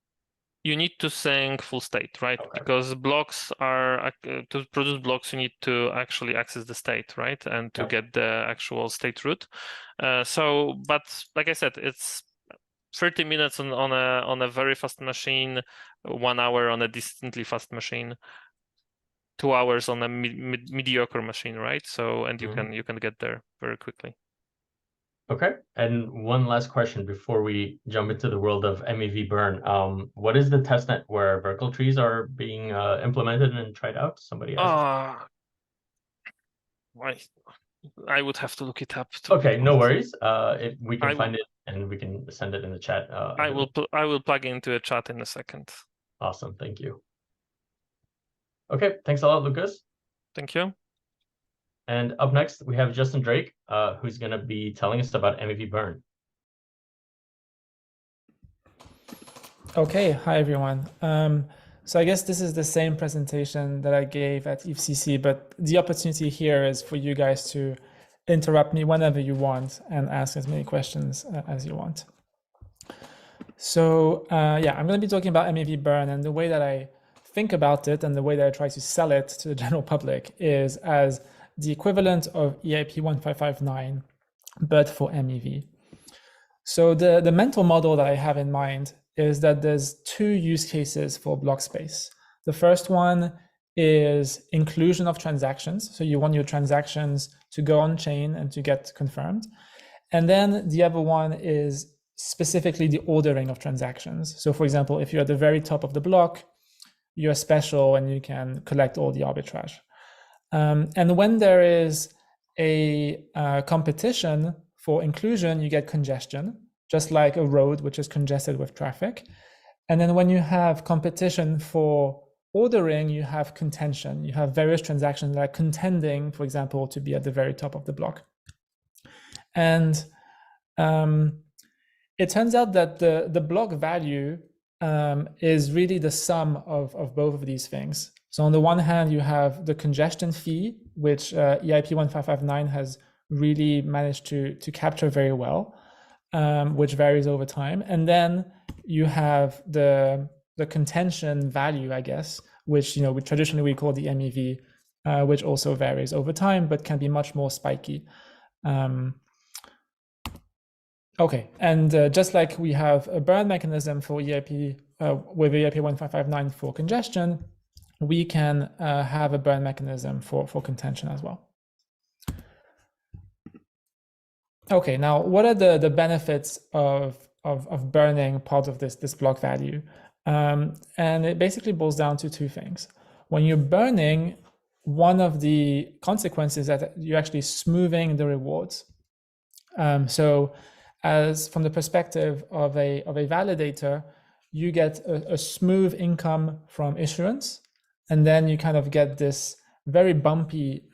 You need to sync full state, right? Okay. Because blocks are, to produce blocks, you need to actually access the state, right? And to get the actual state root. But like I said, it's 30 minutes on a very fast machine, 1 hour on a decently fast machine, 2 hours on a mediocre machine, right? So, and you can get there very quickly. Okay, and one last question before we jump into the world of MEV Burn. What is the testnet where vertical trees are being implemented and tried out? Somebody asked. I would have to look it up. Okay, no worries. If we can find it and we can send it in the chat. I will plug into a chat in a second. Awesome, thank you. Okay, thanks a lot, Lucas. Thank you. And up next, we have Justin Drake, who's going to be telling us about MEV Burn. Okay, hi everyone. So I guess this is the same presentation that I gave at EFCC, but the opportunity here is for you guys to interrupt me whenever you want and ask as many questions as you want. So yeah, I'm going to be talking about MEV Burn, and the way that I think about it and the way that I try to sell it to the general public is as the equivalent of EIP 1559, but for MEV. So the mental model that I have in mind is that there's 2 use cases for block space. The first one is inclusion of transactions. So you want your transactions to go on chain and to get confirmed. And then the other one is specifically the ordering of transactions. So for example, if you're at the very top of the block, you're special and you can collect all the arbitrage. And when there is a competition for inclusion, you get congestion, just like a road which is congested with traffic. And then when you have competition for ordering, you have contention. You have various transactions that are contending, for example, to be at the very top of the block. And it turns out that the block value is really the sum of both of these things. So on the one hand, you have the congestion fee, which EIP 1559 has really managed to capture very well, which varies over time. And then you have the contention value, I guess, which we traditionally call the MEV, which also varies over time, but can be much more spiky. Okay, and just like we have a burn mechanism for EIP with EIP 1559 for congestion, we can have a burn mechanism for contention as well. Okay, now what are the benefits of burning part of this block value? And it basically boils down to 2 things. When you're burning, one of the consequences is that you're actually smoothing the rewards. So as from the perspective of a validator, you get a smooth income from issuance, and then you kind of get this very bumpy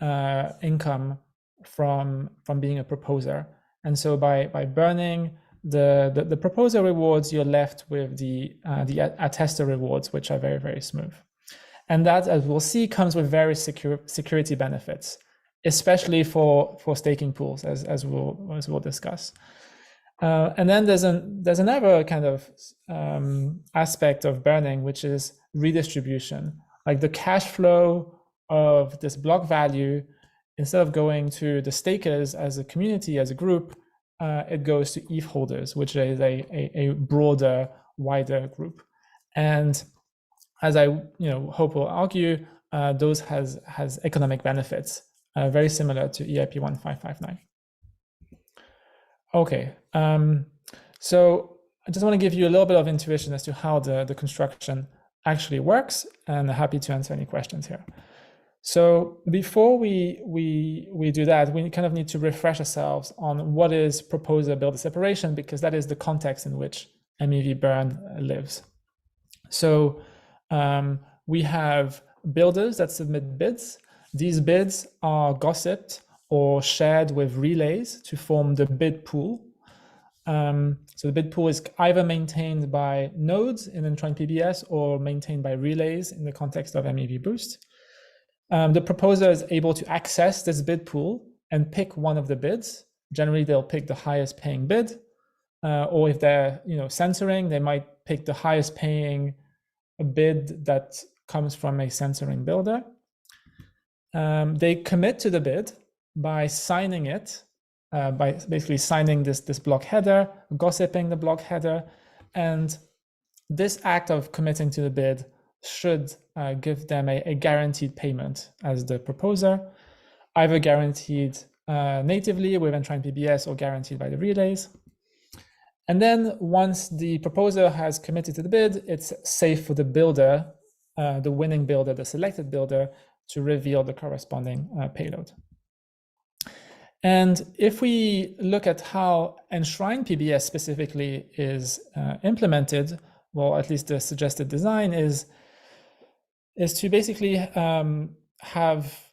income from being a proposer. And so by burning, the proposer rewards, you're left with the attester rewards, which are very, very smooth. And that, as we'll see, comes with various security benefits, especially for staking pools, as we'll discuss. And then there's another kind of aspect of burning, which is redistribution. Like the cash flow of this block value, instead of going to the stakers as a community, as a group, it goes to ETH holders, which is a broader, wider group. And as I hope we'll argue, those has economic benefits, very similar to EIP 1559. Okay, so I just want to give you a little bit of intuition as to how the construction actually works, and I'm happy to answer any questions here. So before we do that, we kind of need to refresh ourselves on what is proposer-builder separation, because that is the context in which MEV Burn lives. So we have builders that submit bids. These bids are gossiped or shared with relays to form the bid pool. So the bid pool is either maintained by nodes in Enshrined PBS or maintained by relays in the context of MEV Boost. The proposer is able to access this bid pool and pick one of the bids. Generally, they'll pick the highest paying bid, or if they're censoring, they might pick the highest paying bid that comes from a censoring builder. They commit to the bid by signing it, by basically signing this block header, gossiping the block header, and this act of committing to the bid should give them a guaranteed payment as the proposer, either guaranteed natively with Enshrined PBS or guaranteed by the relays. And then once the proposer has committed to the bid, it's safe for the builder, the winning builder, the selected builder, to reveal the corresponding payload. And if we look at how Enshrined PBS specifically is implemented, well, at least the suggested design is to basically have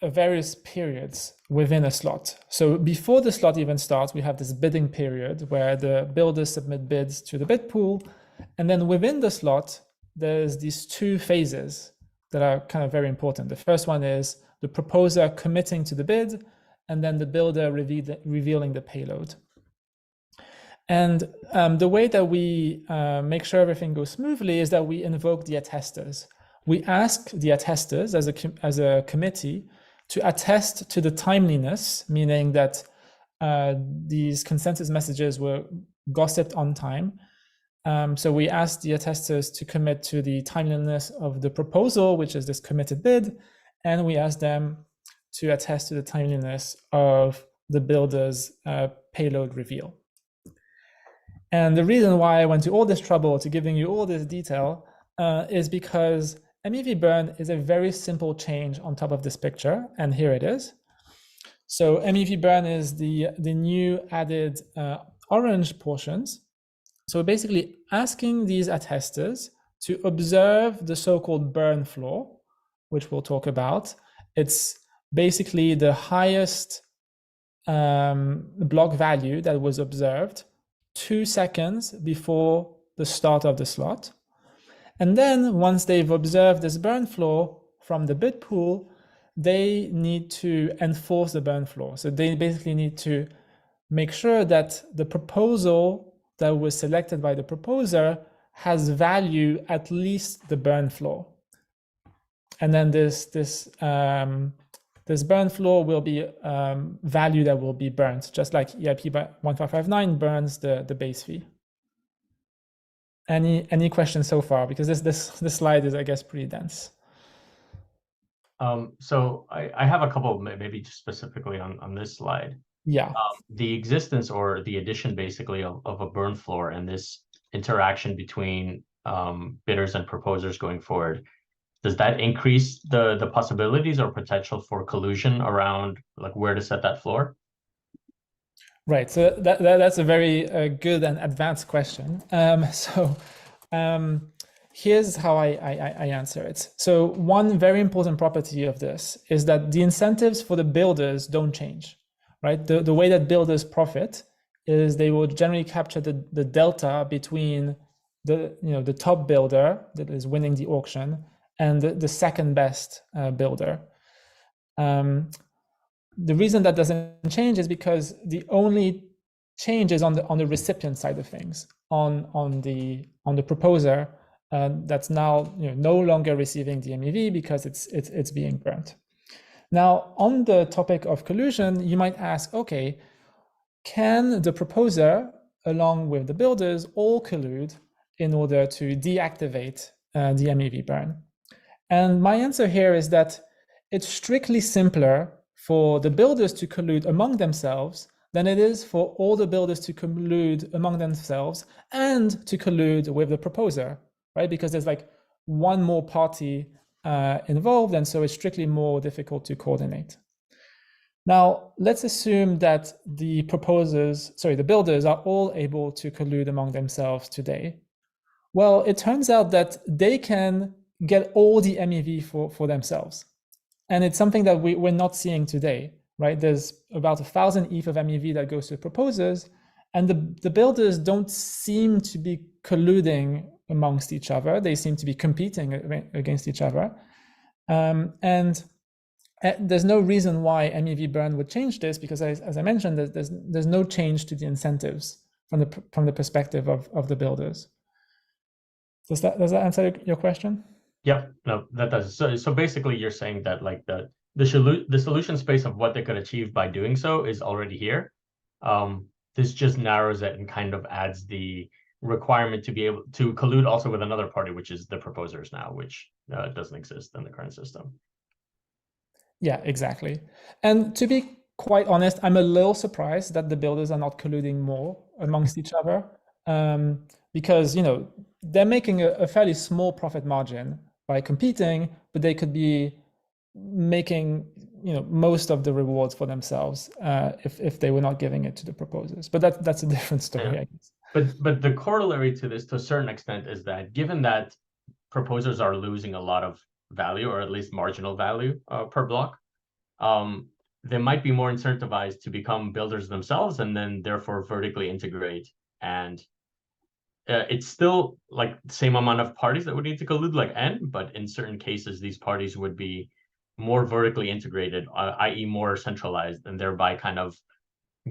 various periods within a slot. So before the slot even starts, we have this bidding period where the builders submit bids to the bid pool. And then within the slot, there's these two phases that are kind of very important. The first one is the proposer committing to the bid, and then the builder revealing the payload. And the way that we make sure everything goes smoothly is that we invoke the attesters. We ask the attesters as a committee to attest to the timeliness, meaning that these consensus messages were gossiped on time. So we ask the attesters to commit to the timeliness of the proposal, which is this committed bid, and we ask them to attest to the timeliness of the builder's payload reveal. And the reason why I went to all this trouble to giving you all this detail is because MEV Burn is a very simple change on top of this picture, and here it is. So MEV Burn is the new added orange portions. So basically asking these attesters to observe the so-called burn floor, which we'll talk about. It's basically the highest block value that was observed 2 seconds before the start of the slot. And then once they've observed this burn floor from the bid pool, they need to enforce the burn floor. So they basically need to make sure that the proposal that was selected by the proposer has value at least the burn floor. And then this burn floor will be value that will be burnt, just like EIP 1559 burns the base fee. Any questions so far? Because this slide is, I guess, pretty dense. So I have a couple, maybe just specifically on this slide. Yeah. The existence or the addition basically of a burn floor and this interaction between bidders and proposers going forward, does that increase the possibilities or potential for collusion around like where to set that floor? Right. So that's a very good and advanced question. Here's how I answer it. So one very important property of this is that the incentives for the builders don't change, right? The way that builders profit is they will generally capture the delta between the top builder that is winning the auction and the second best builder. The reason that doesn't change is because the only change is on the recipient side of things, on the proposer that's now no longer receiving the MEV because it's being burnt. Now, on the topic of collusion, you might ask, okay, can the proposer, along with the builders, all collude in order to deactivate the MEV burn? And my answer here is that it's strictly simpler for the builders to collude among themselves than it is for all the builders to collude among themselves and to collude with the proposer, right? Because there's like one more party involved, and so it's strictly more difficult to coordinate. Now, let's assume that the builders are all able to collude among themselves today. Well, it turns out that they can get all the MEV for themselves. And it's something that we're not seeing today, right? There's about 1,000 ETH of MEV that goes to proposers, and the builders don't seem to be colluding amongst each other. They seem to be competing against each other. And there's no reason why MEV Burn would change this, because as I mentioned, there's no change to the incentives from the perspective of the builders. Does that answer your question? Yeah, no, that does. So basically you're saying that like the solution space of what they could achieve by doing so is already here. This just narrows it and kind of adds the requirement to be able to collude also with another party, which is the proposers now, which doesn't exist in the current system. Yeah, exactly. And to be quite honest, I'm a little surprised that the builders are not colluding more amongst each other, because they're making a fairly small profit margin by competing, but they could be making most of the rewards for themselves if they were not giving it to the proposers. But that's a different story, yeah. I guess. But the corollary to this, to a certain extent, is that given that proposers are losing a lot of value, or at least marginal value per block, they might be more incentivized to become builders themselves and then therefore vertically integrate. And it's still like the same amount of parties that would need to collude like N, but in certain cases, these parties would be more vertically integrated, i.e. more centralized, and thereby kind of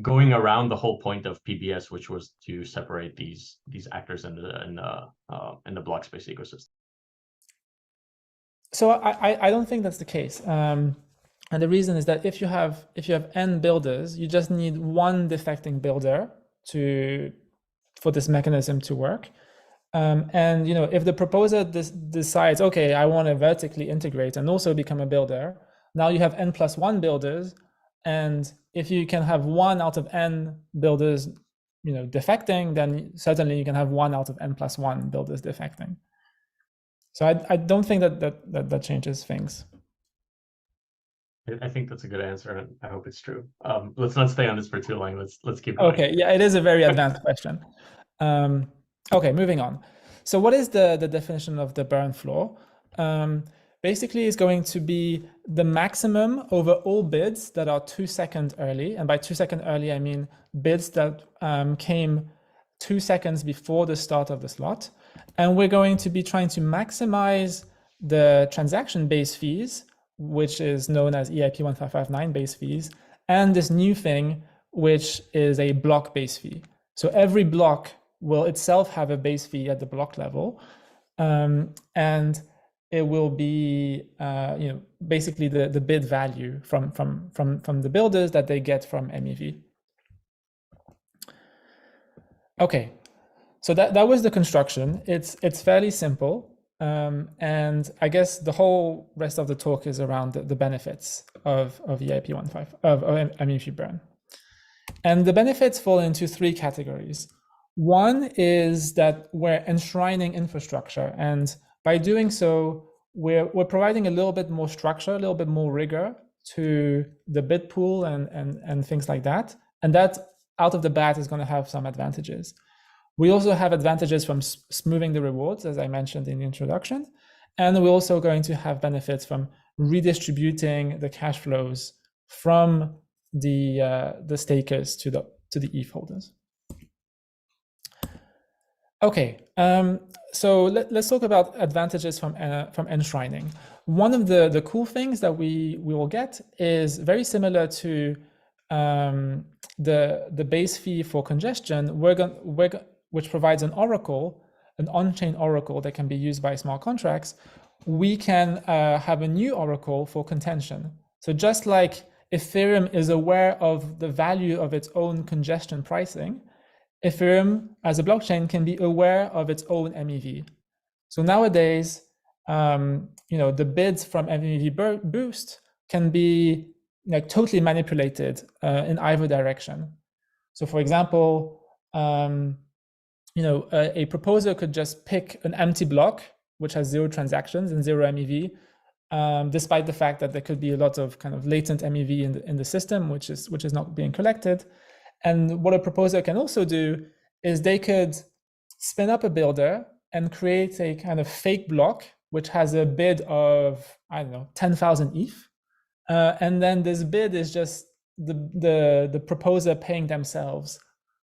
going around the whole point of PBS, which was to separate these actors in the block space ecosystem. So I don't think that's the case. And the reason is that if you have N builders, you just need one defecting builder for this mechanism to work. And if the proposer decides, okay, I want to vertically integrate and also become a builder, now you have N+1 builders. And if you can have 1 out of N builders, defecting, then certainly you can have 1 out of N+1 builders defecting. So I don't think that changes things. I think that's a good answer, and I hope it's true. Let's not stay on this for too long. Let's keep going. Okay, yeah, it is a very advanced question. Okay, moving on. So what is the definition of the burn floor? Basically, it's going to be the maximum over all bids that are 2 seconds early. And by 2 seconds early, I mean bids that came 2 seconds before the start of the slot. And we're going to be trying to maximize the transaction base fees, which is known as EIP 1559 base fees, and this new thing, which is a block base fee. So every block will itself have a base fee at the block level, and it will be basically the bid value from the builders that they get from MEV. Okay, so that was the construction. It's fairly simple, and I guess the whole rest of the talk is around the benefits of EIP 15 of MEV Burn. And the benefits fall into 3 categories. One is that we're enshrining infrastructure, and by doing so, we're providing a little bit more structure, a little bit more rigor to the bid pool and things like that. And that out of the bat is going to have some advantages. We also have advantages from smoothing the rewards, as I mentioned in the introduction. And we're also going to have benefits from redistributing the cash flows from the stakers to the ETH holders. Okay, so let's talk about advantages from enshrining. One of the cool things that we will get is very similar to the base fee for congestion, which provides an oracle, an on-chain oracle that can be used by smart contracts. We can have a new oracle for contention. So just like Ethereum is aware of the value of its own congestion pricing, Ethereum as a blockchain can be aware of its own MEV. So nowadays, the bids from MEV Boost can be totally manipulated in either direction. So for example, a proposer could just pick an empty block, which has 0 transactions and 0 MEV, despite the fact that there could be a lot of kind of latent MEV in the system, which is not being collected. And what a proposer can also do is they could spin up a builder and create a kind of fake block, which has a bid of, I don't know, 10,000 ETH. And then this bid is just the proposer paying themselves,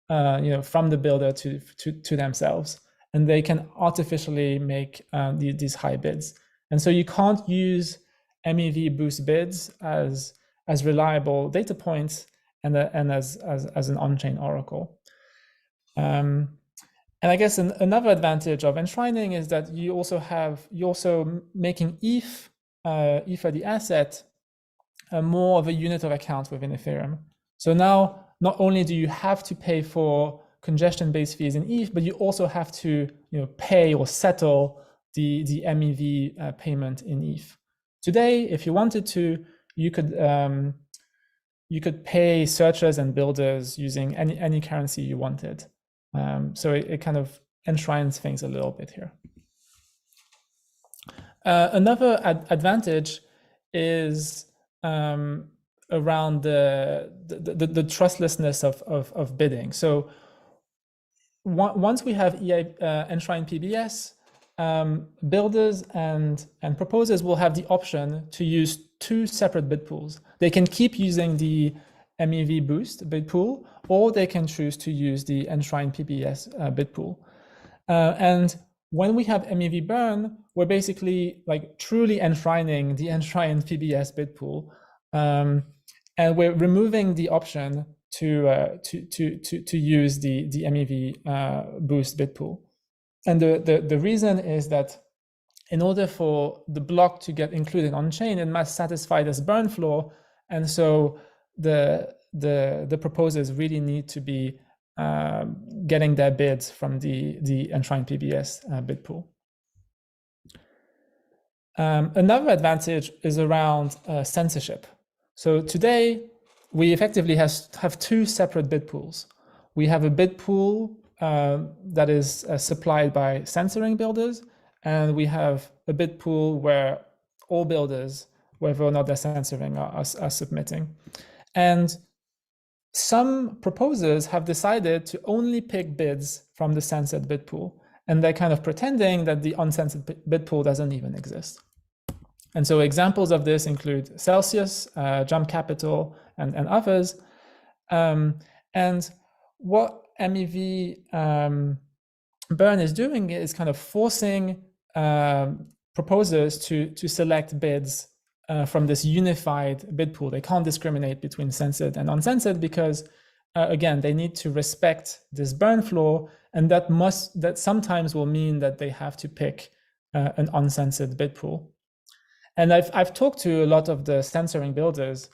from the builder to themselves. And they can artificially make these high bids. And so you can't use MEV boost bids as reliable data points and as an on-chain oracle. And I guess another advantage of enshrining is that you're also making ETH for the asset more of a unit of account within Ethereum. So now not only do you have to pay for congestion-based fees in ETH, but you also have to pay or settle the MEV payment in ETH. Today, if you wanted to, you could pay searchers and builders using any currency you wanted. So it kind of enshrines things a little bit here. Another advantage is around the trustlessness of bidding. So once we have enshrined PBS, builders and proposers will have the option to use 2 separate bid pools. They can keep using the MEV Boost bid pool, or they can choose to use the enshrined PBS bid pool. And when we have MEV Burn, we're basically truly enshrining the enshrined PBS bid pool, and we're removing the option to use the MEV Boost bid pool. And the reason is that in order for the block to get included on chain, it must satisfy this burn floor, and so the proposers really need to be getting their bids from the enshrined PBS bid pool. Another advantage is around censorship. So today we effectively have 2 separate bid pools. We have a bid pool that is supplied by censoring builders, and we have a bid pool where all builders, whether or not they're censoring, are submitting. And some proposers have decided to only pick bids from the censored bid pool, and they're kind of pretending that the uncensored bid pool doesn't even exist. And so examples of this include Celsius, Jump Capital, and others. And what MEV Burn is doing is kind of forcing proposers to select bids from this unified bid pool. They can't discriminate between censored and uncensored because, again, they need to respect this burn floor, and that sometimes will mean that they have to pick an uncensored bid pool. And I've talked to a lot of the censoring proposers,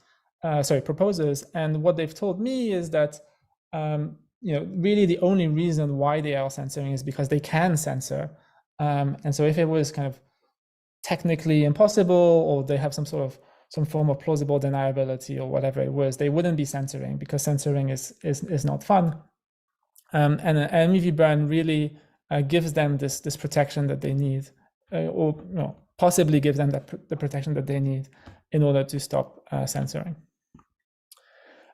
and what they've told me is that really the only reason why they are censoring is because they can censor. And so if it was kind of technically impossible, or they have some form of plausible deniability or whatever it was, they wouldn't be censoring, because censoring is not fun. And MEV Burn really gives them this protection that they need, or possibly gives them the protection that they need in order to stop censoring.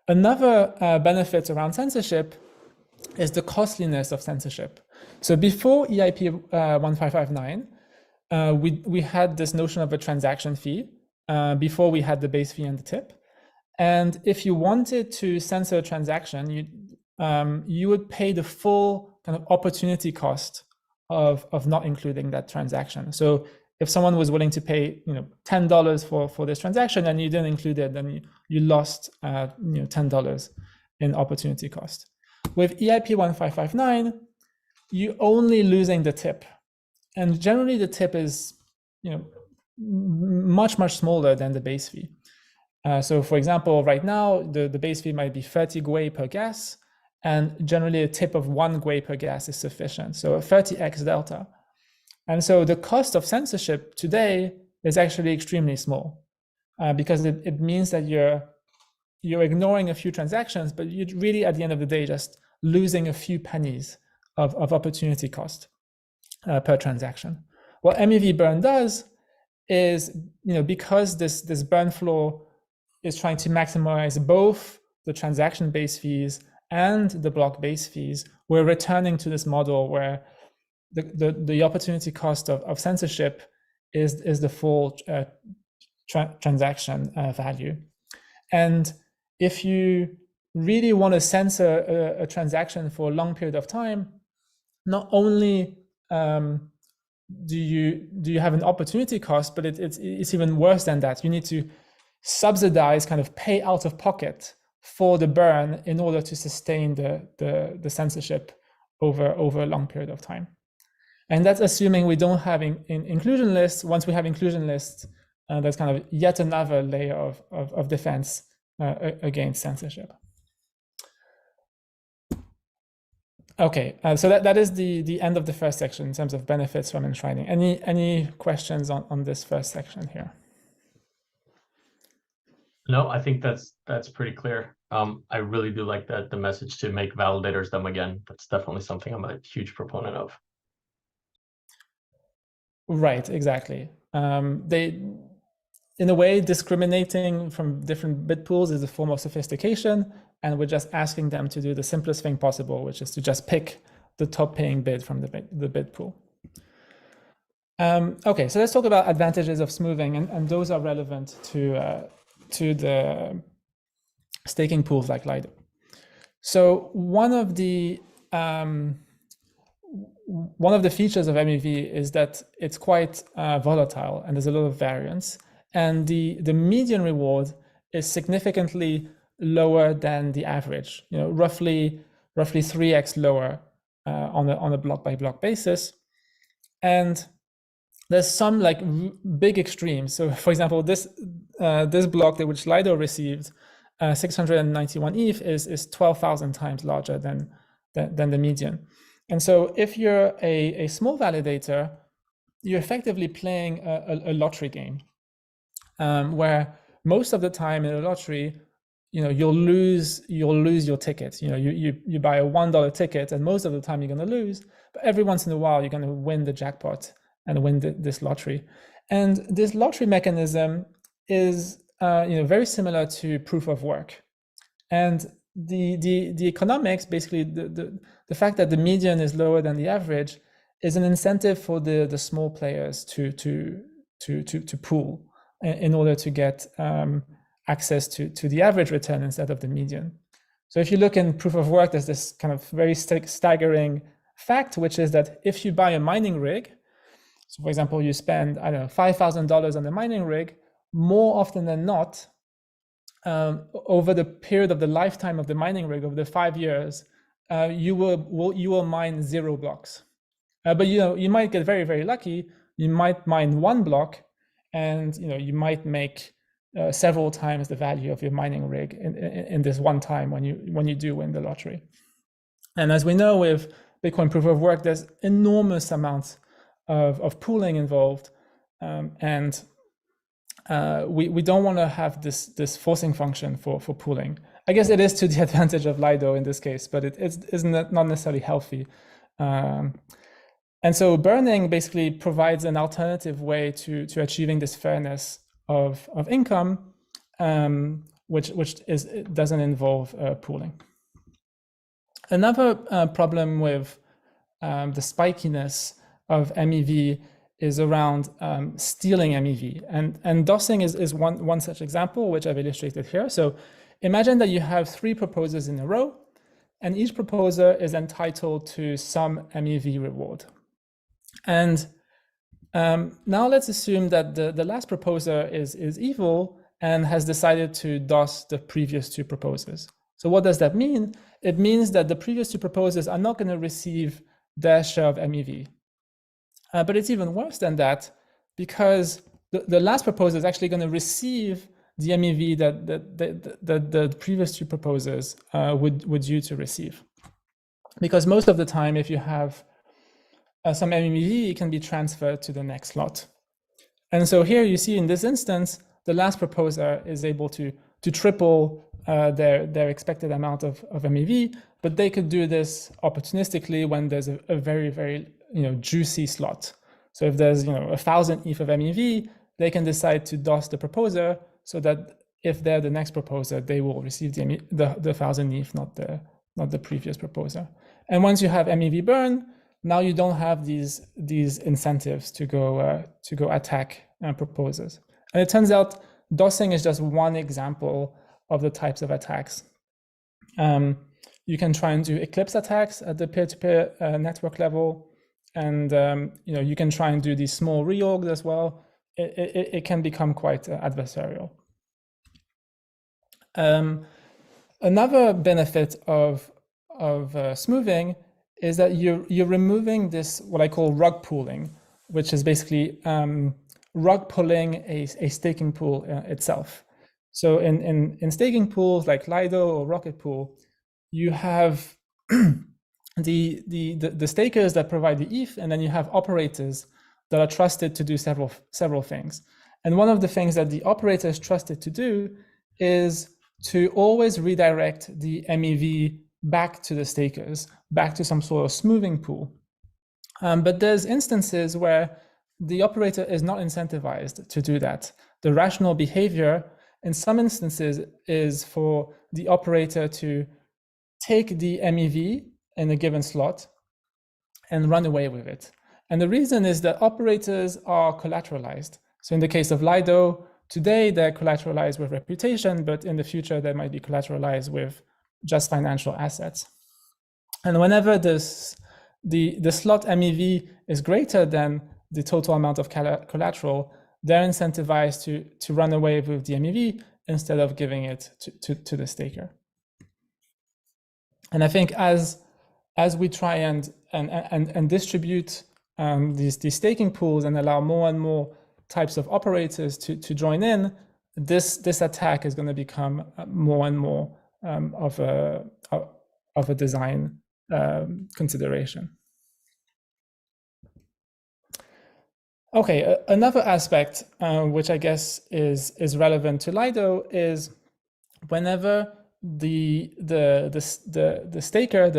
Another benefit around censorship is the costliness of censorship. So before EIP 1559, we had this notion of a transaction fee before we had the base fee and the tip. And if you wanted to censor a transaction, you would pay the full kind of opportunity cost of not including that transaction. So if someone was willing to pay, $10 for this transaction and you didn't include it, then you lost, $10 in opportunity cost. With EIP 1559, you're only losing the tip, and generally the tip is, much smaller than the base fee. So for example, right now the base fee might be 30 gwei per gas, and generally a tip of 1 gwei per gas is sufficient. So a 30x delta. And so the cost of censorship today is actually extremely small, because it means that you're ignoring a few transactions, but you're really at the end of the day just losing a few pennies of opportunity cost per transaction. What MEV Burn does is, because this burn floor is trying to maximize both the transaction base fees and the block base fees, we're returning to this model where the opportunity cost of censorship is the full transaction value. And if you really want to censor a transaction for a long period of time, not only do you have an opportunity cost, but it's even worse than that. You need to subsidize, kind of pay out of pocket for the burn in order to sustain the censorship over a long period of time. And that's assuming we don't have inclusion lists. Once we have inclusion lists, that's kind of yet another layer of defense against censorship. Okay, so that is the end of the first section in terms of benefits from enshrining. Any questions on this first section here? No, I think that's pretty clear. I really do like the message to make validators them again. That's definitely something I'm a huge proponent of. Right, exactly. They, in a way, discriminating from different bid pools is a form of sophistication, and we're just asking them to do the simplest thing possible, which is to just pick the top paying bid from the bid pool. Okay, so let's talk about advantages of smoothing, and those are relevant to the staking pools like Lido. So one of the features of MEV is that it's quite volatile, and there's a lot of variance, and the median reward is significantly lower than the average, roughly 3x lower on a block by block basis. And there's some like big extremes. So for example, this block which Lido received, 691 ETH, is 12,000 times larger than the median. And so if you're a small validator, you're effectively playing a lottery game, where most of the time in a lottery, you'll lose your ticket. You buy a $1 ticket, and most of the time you're going to lose, but every once in a while you're going to win the jackpot and win this lottery. And this lottery mechanism is very similar to proof of work. And the economics, basically the fact that the median is lower than the average, is an incentive for the small players to pool in order to get access to the average return instead of the median. So if you look in proof of work, there's this kind of very staggering fact, which is that if you buy a mining rig, so for example, you spend, I don't know, $5,000 on a mining rig, more often than not, over the period of the lifetime of the mining rig, over the 5 years, you will mine 0 blocks. But you might get very, very lucky. You might mine 1 block, and you might make several times the value of your mining rig in this one time when you do win the lottery. And as we know, with Bitcoin proof of work, there's enormous amounts of pooling involved, and we don't want to have this forcing function for pooling. I guess it is to the advantage of Lido in this case, but it isn't not necessarily healthy. And so burning basically provides an alternative way to achieving this fairness of income, which doesn't involve pooling. Another problem with the spikiness of MEV is around stealing MEV, and DOSing is one such example, which I've illustrated here. So imagine that you have 3 proposals in a row, and each proposer is entitled to some MEV reward. And now let's assume that the last proposer is evil and has decided to DOS the previous two proposers. So what does that mean? It means that the previous two proposers are not going to receive their share of MEV. But it's even worse than that, because the last proposer is actually going to receive the MEV that the previous two proposers would due to receive. Because most of the time, if you have some MEV, it can be transferred to the next slot. And so here you see in this instance, the last proposer is able to triple their expected amount of MEV, but they could do this opportunistically when there's a very, very juicy slot. So if there's 1,000 ETH of MEV, they can decide to DOS the proposer so that if they're the next proposer, they will receive the 1,000 ETH, not the previous proposer. And once you have MEV burn, now you don't have these incentives to go attack proposers. And it turns out DOSing is just one example of the types of attacks. You can try and do Eclipse attacks at the peer-to-peer network level, and you can try and do these small reorgs as well. It can become quite adversarial. Another benefit of smoothing is that you're removing this, what I call rug pooling, which is basically rug pulling a staking pool itself. So in staking pools like Lido or Rocket Pool, you have the stakers that provide the ETH, and then you have operators that are trusted to do several things. And one of the things that the operator is trusted to do is to always redirect the MEV back to the stakers, back to some sort of smoothing pool. But there's instances where the operator is not incentivized to do that. The rational behavior in some instances is for the operator to take the MEV in a given slot and run away with it. And the reason is that operators are collateralized. So in the case of Lido, today they're collateralized with reputation, but in the future they might be collateralized with just financial assets. And whenever the slot MEV is greater than the total amount of collateral, they're incentivized to run away with the MEV instead of giving it to the staker. And I think as we try and distribute these staking pools and allow more and more types of operators to join in, this attack is going to become more and more of a design consideration. Okay, another aspect which I guess is relevant to Lido is whenever the staker,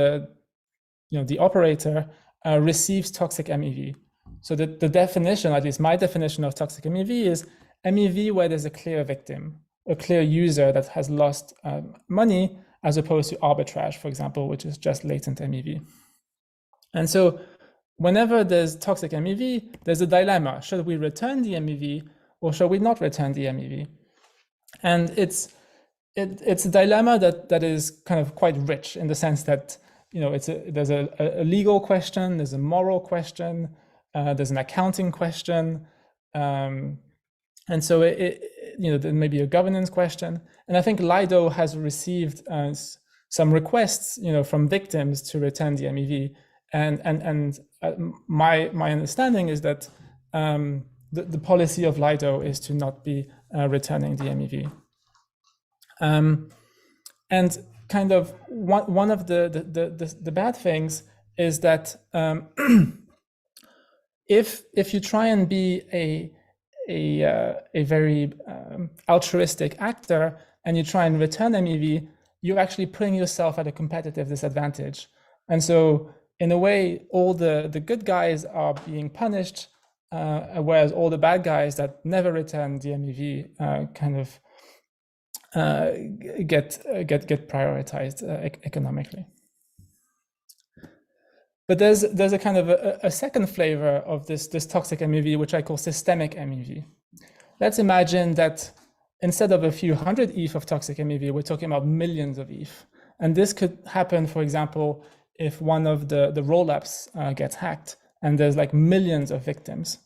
the operator receives toxic MEV. So the definition, at least my definition of toxic MEV, is MEV where there's a clear victim, a clear user that has lost money, as opposed to arbitrage, for example, which is just latent MEV. And so whenever there's toxic MEV, there's a dilemma. Should we return the MEV or should we not return the MEV? And it's a dilemma that is kind of quite rich in the sense that there's a legal question, there's a moral question, there's an accounting question, and so there may be a governance question. And I think Lido has received some requests, from victims to return the MEV, and my understanding is that the policy of Lido is to not be returning the MEV. And kind of one of the bad things is that if you try and be a very altruistic actor and you try and return MEV, you're actually putting yourself at a competitive disadvantage. And so in a way, all the good guys are being punished, whereas all the bad guys that never return the MEV kind of get prioritized economically. But there's a kind of a second flavor of this toxic MEV, which I call systemic MEV. Let's imagine that instead of a few hundred ETH of toxic MEV, we're talking about millions of ETH. And this could happen, for example, if one of the rollups gets hacked and there's like millions of victims.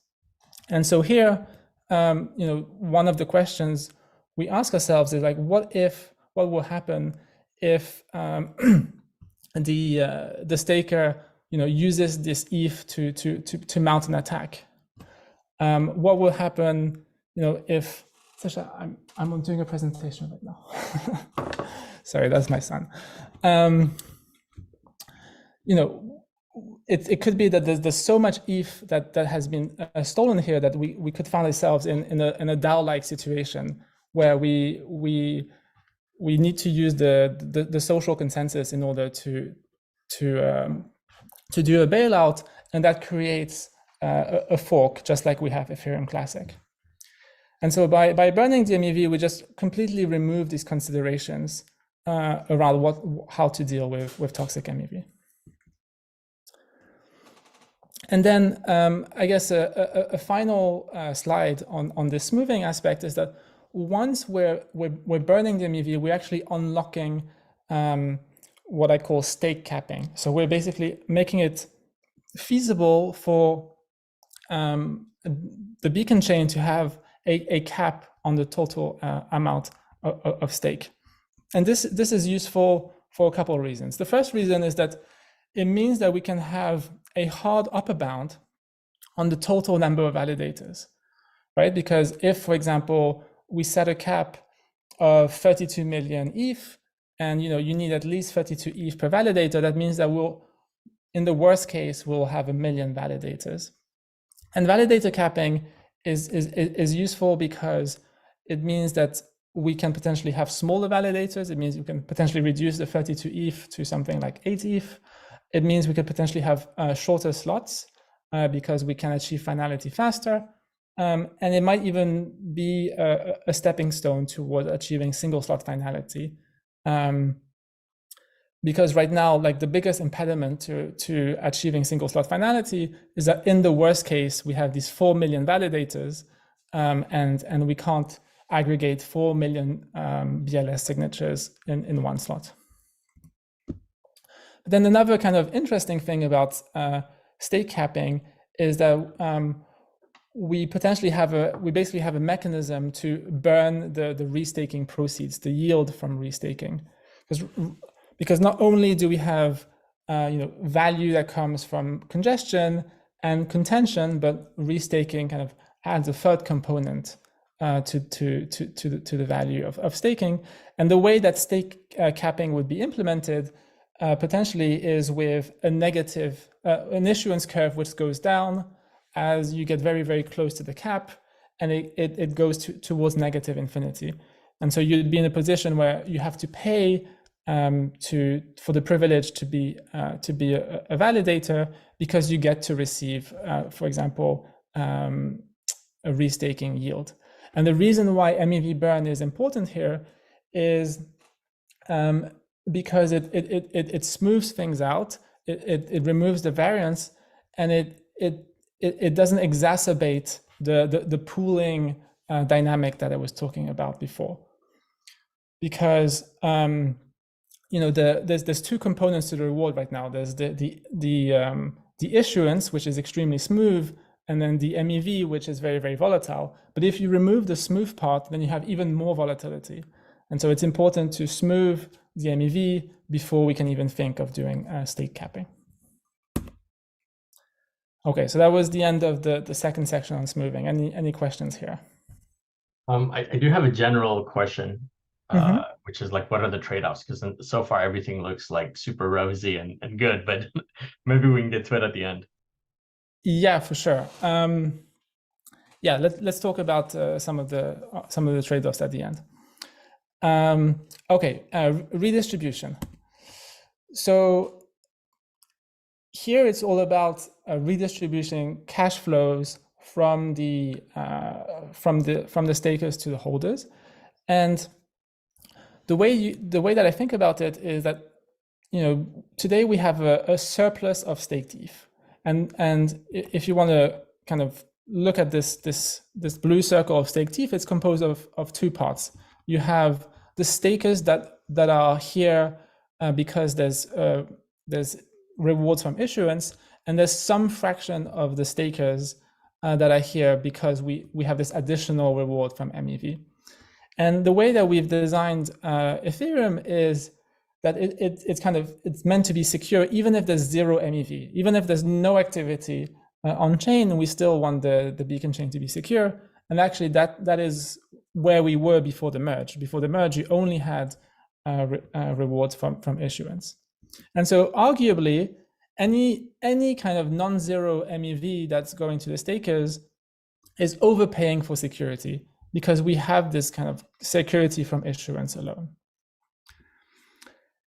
And so here, one of the questions we ask ourselves is like, what will happen if the staker uses this ETH to mount an attack? What will happen if Sasha, I'm doing a presentation right now. Sorry, that's my son. It could be that there's so much ETH that has been stolen here that we could find ourselves in a DAO-like situation where we need to use the social consensus in order to do a bailout, and that creates a fork, just like we have Ethereum Classic. And so by burning the MEV, we just completely remove these considerations around how to deal with toxic MEV. And then I guess a final slide on this smoothing aspect is that once we're burning the MEV, we're actually unlocking what I call stake capping. So we're basically making it feasible for the beacon chain to have a cap on the total amount of stake. And this is useful for a couple of reasons. The first reason is that it means that we can have a hard upper bound on the total number of validators, right? Because if, for example, we set a cap of 32 million ETH, and you need at least 32 ETH per validator, that means that in the worst case, we'll have 1 million validators. And validator capping is useful because it means that we can potentially have smaller validators. It means we can potentially reduce the 32 ETH to something like 8 ETH. It means we could potentially have shorter slots because we can achieve finality faster. And it might even be a stepping stone toward achieving single slot finality. Because right now, like the biggest impediment to achieving single slot finality is that in the worst case, we have these 4 million validators and we can't aggregate 4 million BLS signatures in one slot. But then another kind of interesting thing about stake capping is that we basically have a mechanism to burn the restaking proceeds, the yield from restaking, because not only do we have value that comes from congestion and contention, but restaking kind of adds a third component to the value of staking. And the way that stake capping would be implemented potentially is with a negative an issuance curve which goes down as you get very, very close to the cap, and it goes towards negative infinity. And so you'd be in a position where you have to pay for the privilege to be a validator, because you get to receive, for example, a restaking yield. And the reason why MEV Burn is important here is because it smooths things out, it removes the variance, and it doesn't exacerbate the pooling dynamic that I was talking about before. Because there's two components to the reward right now. There's the issuance, which is extremely smooth, and then the MEV, which is very, very volatile. But if you remove the smooth part, then you have even more volatility. And so it's important to smooth the MEV before we can even think of doing stake capping. Okay, so that was the end of the second section on smoothing. Any questions here? I do have a general question, which is like, what are the trade-offs? Because so far everything looks like super rosy and good, but maybe we can get to it at the end. Yeah, for sure. Yeah, let's talk about some of the trade-offs at the end. Okay, redistribution. So here it's all about redistributing cash flows from the stakers to the holders. And the way that I think about it is that today we have a surplus of staked ETH, and if you want to kind of look at this blue circle of staked ETH, it's composed of two parts. You have the stakers that are here because there's rewards from issuance, and there's some fraction of the stakers that are here because we have this additional reward from MEV. And the way that we've designed Ethereum is that it's meant to be secure even if there's zero MEV, even if there's no activity on chain, we still want the beacon chain to be secure. And actually that is where we were before the merge. Before the merge, you only had rewards from issuance. And so arguably, any kind of non-zero MEV that's going to the stakers is overpaying for security because we have this kind of security from issuance alone.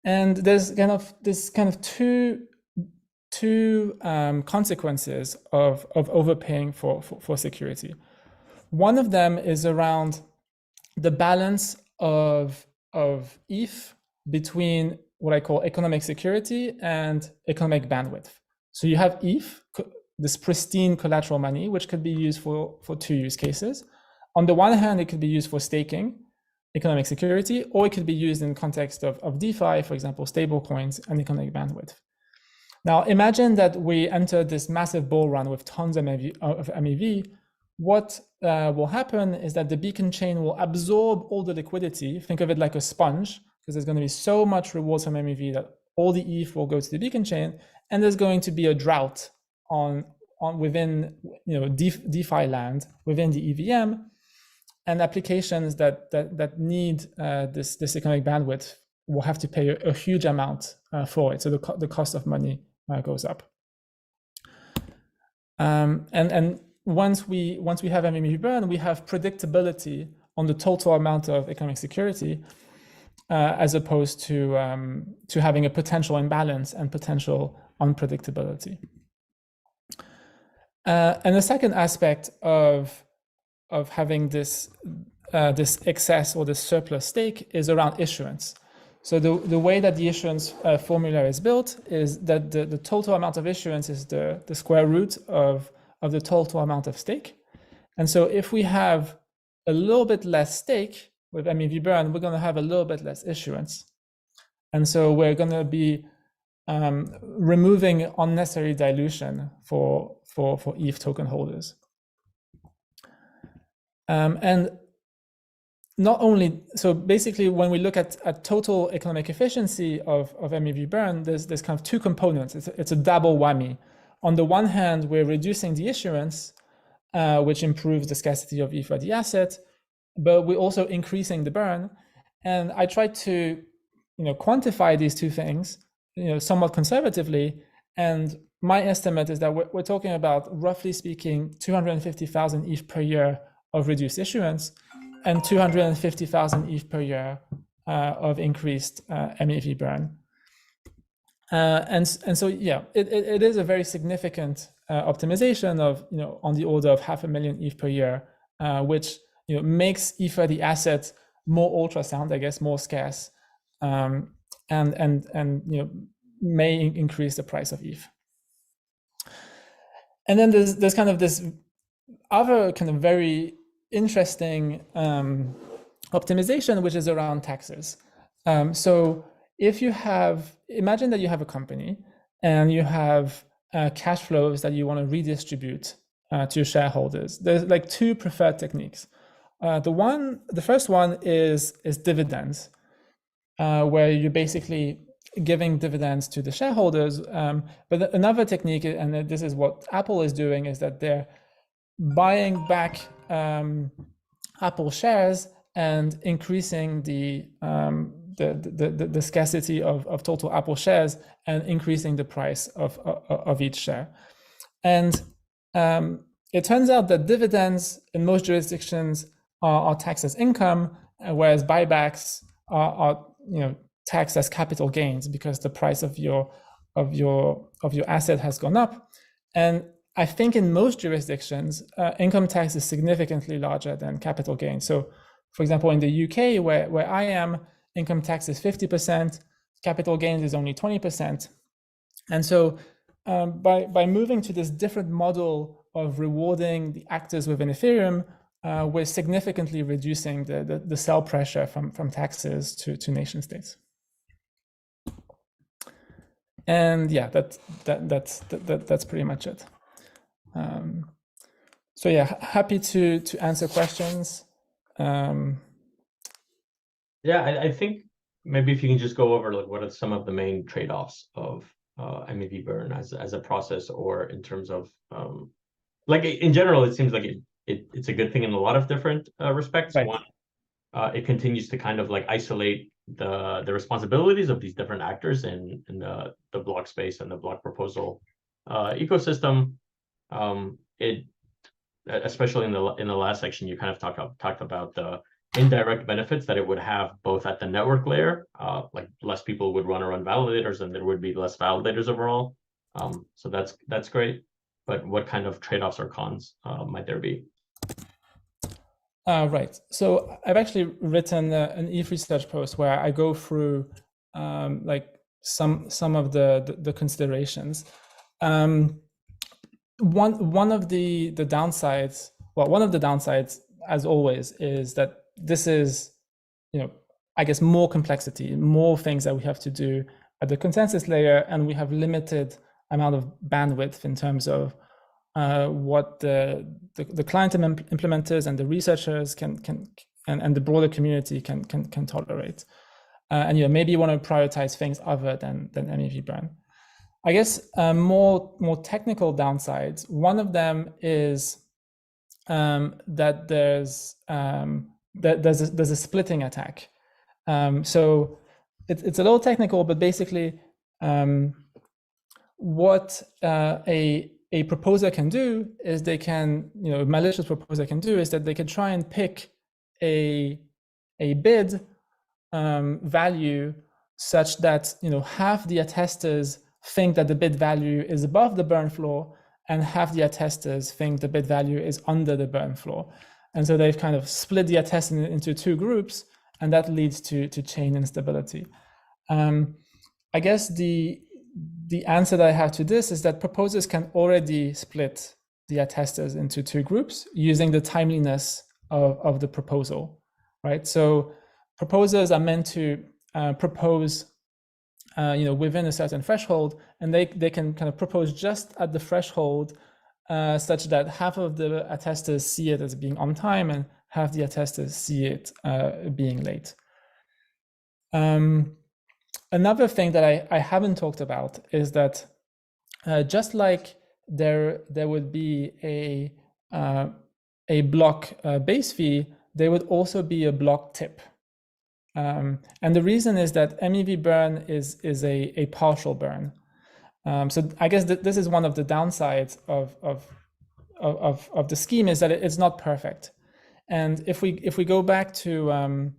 And there's kind of two consequences of overpaying for security. One of them is around the balance of ETH between what I call economic security and economic bandwidth. So you have ETH, this pristine collateral money, which could be used for two use cases. On the one hand, it could be used for staking, economic security, or it could be used in context of DeFi, for example, stable coins and economic bandwidth. Now, imagine that we enter this massive bull run with tons of MEV. What will happen is that the beacon chain will absorb all the liquidity. Think of it like a sponge, because there's going to be so much rewards from MEV that all the ETH will go to the beacon chain, and there's going to be a drought on within DeFi land, within the EVM, and applications that need this economic bandwidth will have to pay a huge amount for it. So the cost of money goes up. And once we have MEV Burn, we have predictability on the total amount of economic security, as opposed to having a potential imbalance and potential unpredictability. And the second aspect of having this excess or this surplus stake is around issuance. So the way that the issuance formula is built is that the total amount of issuance is the square root of the total amount of stake. And so if we have a little bit less stake with MEV Burn, we're going to have a little bit less issuance. And so we're going to be removing unnecessary dilution for ETH token holders. And not only, so basically when we look at total economic efficiency of MEV Burn, there's kind of two components. It's a double whammy. On the one hand, we're reducing the issuance, which improves the scarcity of ETH for the asset, but we're also increasing the burn. And I tried to quantify these two things somewhat conservatively. And my estimate is that we're talking about, roughly speaking, 250,000 ETH per year of reduced issuance and 250,000 ETH per year of increased MEV burn. And so, yeah, it is a very significant optimization of, on the order of 500,000 ETH per year, which, makes Ether, the asset, more ultrasound, I guess, more scarce, and may increase the price of ETH. And then there's kind of this other kind of very interesting optimization, which is around taxes. So if you imagine that you have a company and you have cash flows that you want to redistribute to your shareholders, there's like two preferred techniques. The first one is dividends, where you're basically giving dividends to the shareholders. But another technique, and this is what Apple is doing, is that they're buying back Apple shares and increasing the scarcity of total Apple shares and increasing the price of each share. And it turns out that dividends in most jurisdictions are taxed as income, whereas buybacks are taxed as capital gains because the price of your asset has gone up. And I think in most jurisdictions, income tax is significantly larger than capital gains. So, for example, in the UK, where I am, income tax is 50%, capital gains is only 20%. And so by moving to this different model of rewarding the actors within Ethereum, we're significantly reducing the sell pressure from taxes to nation states. And yeah, that's pretty much it. So yeah, happy to answer questions. Yeah, I think maybe if you can just go over like what are some of the main trade-offs of MEV Burn as a process, or in terms of like in general, it seems like it's a good thing in a lot of different respects. Right. One, it continues to kind of like isolate the responsibilities of these different actors in the block space and the block proposal ecosystem. It, especially in the last section, you kind of talked about the indirect benefits that it would have both at the network layer, like less people would run validators and there would be less validators overall. So that's great. But what kind of trade-offs or cons might there be? Right. So I've actually written an ETH research post where I go through like some of the considerations. One of the downsides, well, one of the downsides, as always, is that this is, I guess, more complexity, more things that we have to do at the consensus layer, and we have limited amount of bandwidth in terms of what the client implementers and the researchers and the broader community can tolerate. And maybe you want to prioritize things other than MEV Burn. I guess more technical downsides. One of them is that there's a splitting attack. So it's a little technical, but basically what a proposer can do is they can, a malicious proposer can do is that they can try and pick a bid value such that half the attesters think that the bid value is above the burn floor, and half the attesters think the bid value is under the burn floor. And so they've kind of split the attesters into two groups, and that leads to chain instability. I guess the answer that I have to this is that proposers can already split the attesters into two groups using the timeliness of the proposal, right? So proposers are meant to propose within a certain threshold, and they can kind of propose just at the threshold such that half of the attesters see it as being on time and half the attesters see it being late. Another thing that I haven't talked about is that just like there would be a block base fee, there would also be a block tip. And the reason is that MEV burn is a partial burn. So I guess this is one of the downsides of the scheme, is that it's not perfect. And if we go back to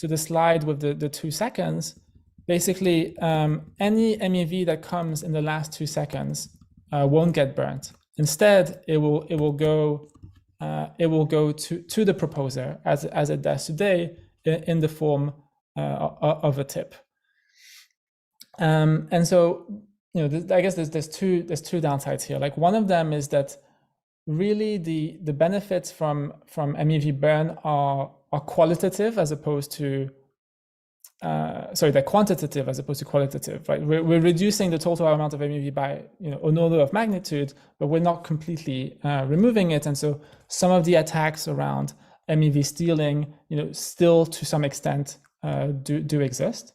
the slide with the 2 seconds, basically any MEV that comes in the last 2 seconds won't get burnt. Instead, it will go to the proposer as it does today in the form of a tip. And so I guess there's two downsides here. Like, one of them is that really the benefits from MEV burn are qualitative as opposed to they're quantitative as opposed to qualitative, right? We're reducing the total amount of MEV by an order of magnitude, but we're not completely removing it. And so some of the attacks around MEV stealing, still to some extent do exist.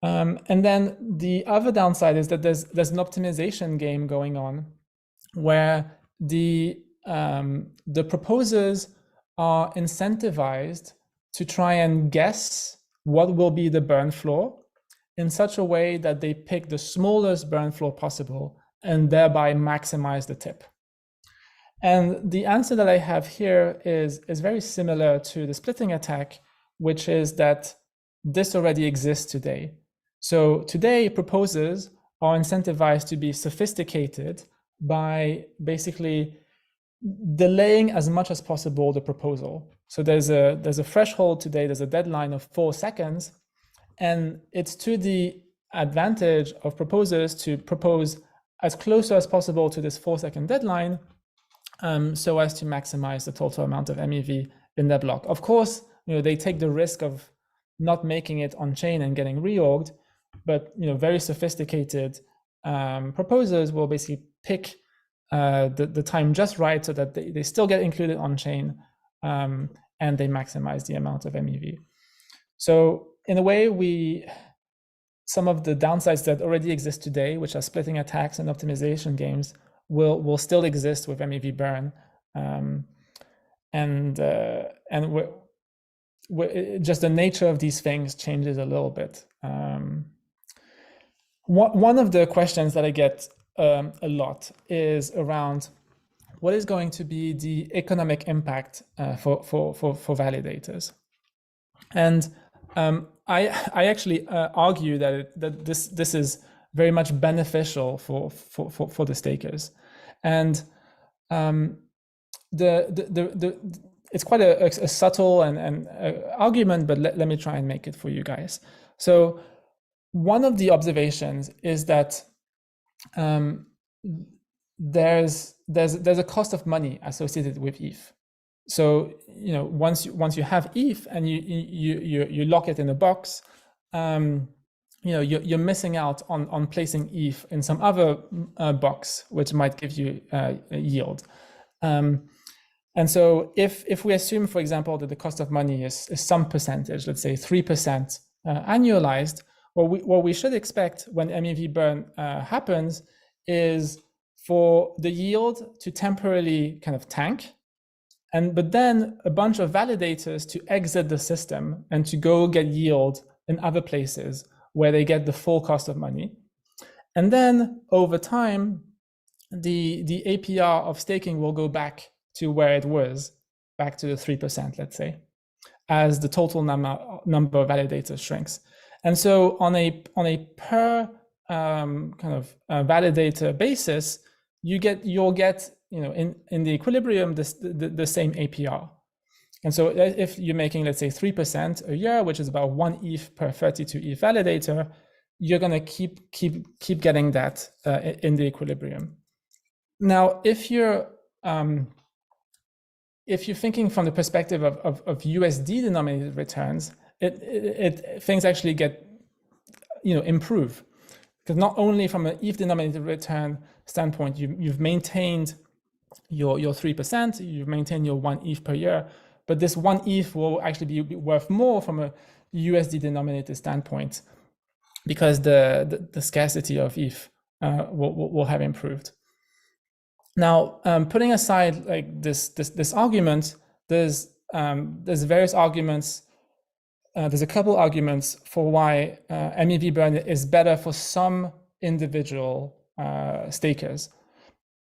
And then the other downside is that there's an optimization game going on where the proposers are incentivized to try and guess what will be the burn floor in such a way that they pick the smallest burn floor possible and thereby maximize the tip. And the answer that I have here is very similar to the splitting attack, which is that this already exists today. So today, proposers are incentivized to be sophisticated by basically delaying as much as possible the proposal. So there's a threshold today, there's a deadline of 4 seconds, and it's to the advantage of proposers to propose as close as possible to this 4-second deadline, so as to maximize the total amount of MEV in their block. Of course, they take the risk of not making it on chain and getting reorged, but very sophisticated proposers will basically pick the time just right so that they still get included on chain, and they maximize the amount of MEV. So in a way, some of the downsides that already exist today, which are splitting attacks and optimization games, will still exist with MEV Burn, and just the nature of these things changes a little bit. One of the questions that I get a lot is around what is going to be the economic impact for validators, and I actually argue that this is very much beneficial for the stakers, and it's quite a subtle and argument, but let me try and make it for you guys. So one of the observations is that there's a cost of money associated with ETH. So once you have ETH and you lock it in a box, you're missing out on placing ETH in some other box, which might give you a yield. And so if we assume, for example, that the cost of money is some percentage, let's say 3% annualized, what we should expect when MEV Burn happens is for the yield to temporarily kind of tank, but then a bunch of validators to exit the system and to go get yield in other places where they get the full cost of money. And then over time, the APR of staking will go back to where it was, back to the 3%, let's say, as the total number of validators shrinks. And so on a per kind of validator basis, you'll get in the equilibrium the same APR. And so if you're making, let's say, 3% a year, which is about 1 ETH per 32 ETH validator, you're going to keep getting that in the equilibrium. Now, if you're thinking from the perspective of USD denominated returns, things actually get improve, because not only from an ETH denominated return standpoint, you've maintained your 3%, you've maintained your 1 ETH per year, but this 1 ETH will actually be worth more from a USD denominated standpoint, because the scarcity of ETH will have improved. Now, putting aside like this argument, there's various arguments. There's a couple arguments for why MEV Burn is better for some individual stakers.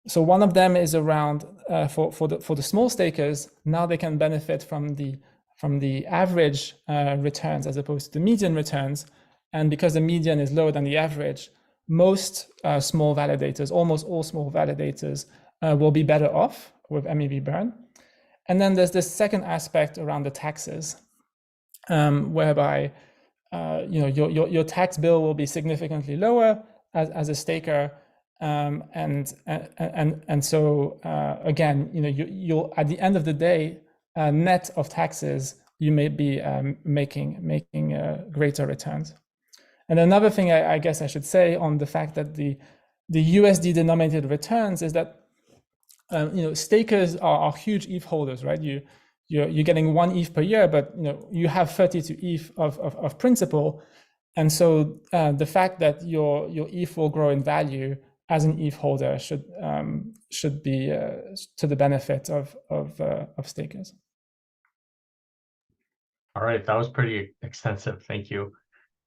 So one of them is around for the small stakers. Now they can benefit from the average returns as opposed to the median returns, and because the median is lower than the average, most small validators, almost all small validators, will be better off with MEV Burn. And then there's this second aspect around the taxes, whereby your tax bill will be significantly lower as a staker, and so again, you'll at the end of the day, net of taxes, you may be making greater returns. And another thing I guess I should say on the fact that the USD denominated returns is that stakers are huge ETH holders, right? You're getting 1 ETH per year, but you have 32 ETH of principal, and so the fact that your ETH will grow in value as an ETH holder should be to the benefit of stakers. All right, that was pretty extensive. Thank you.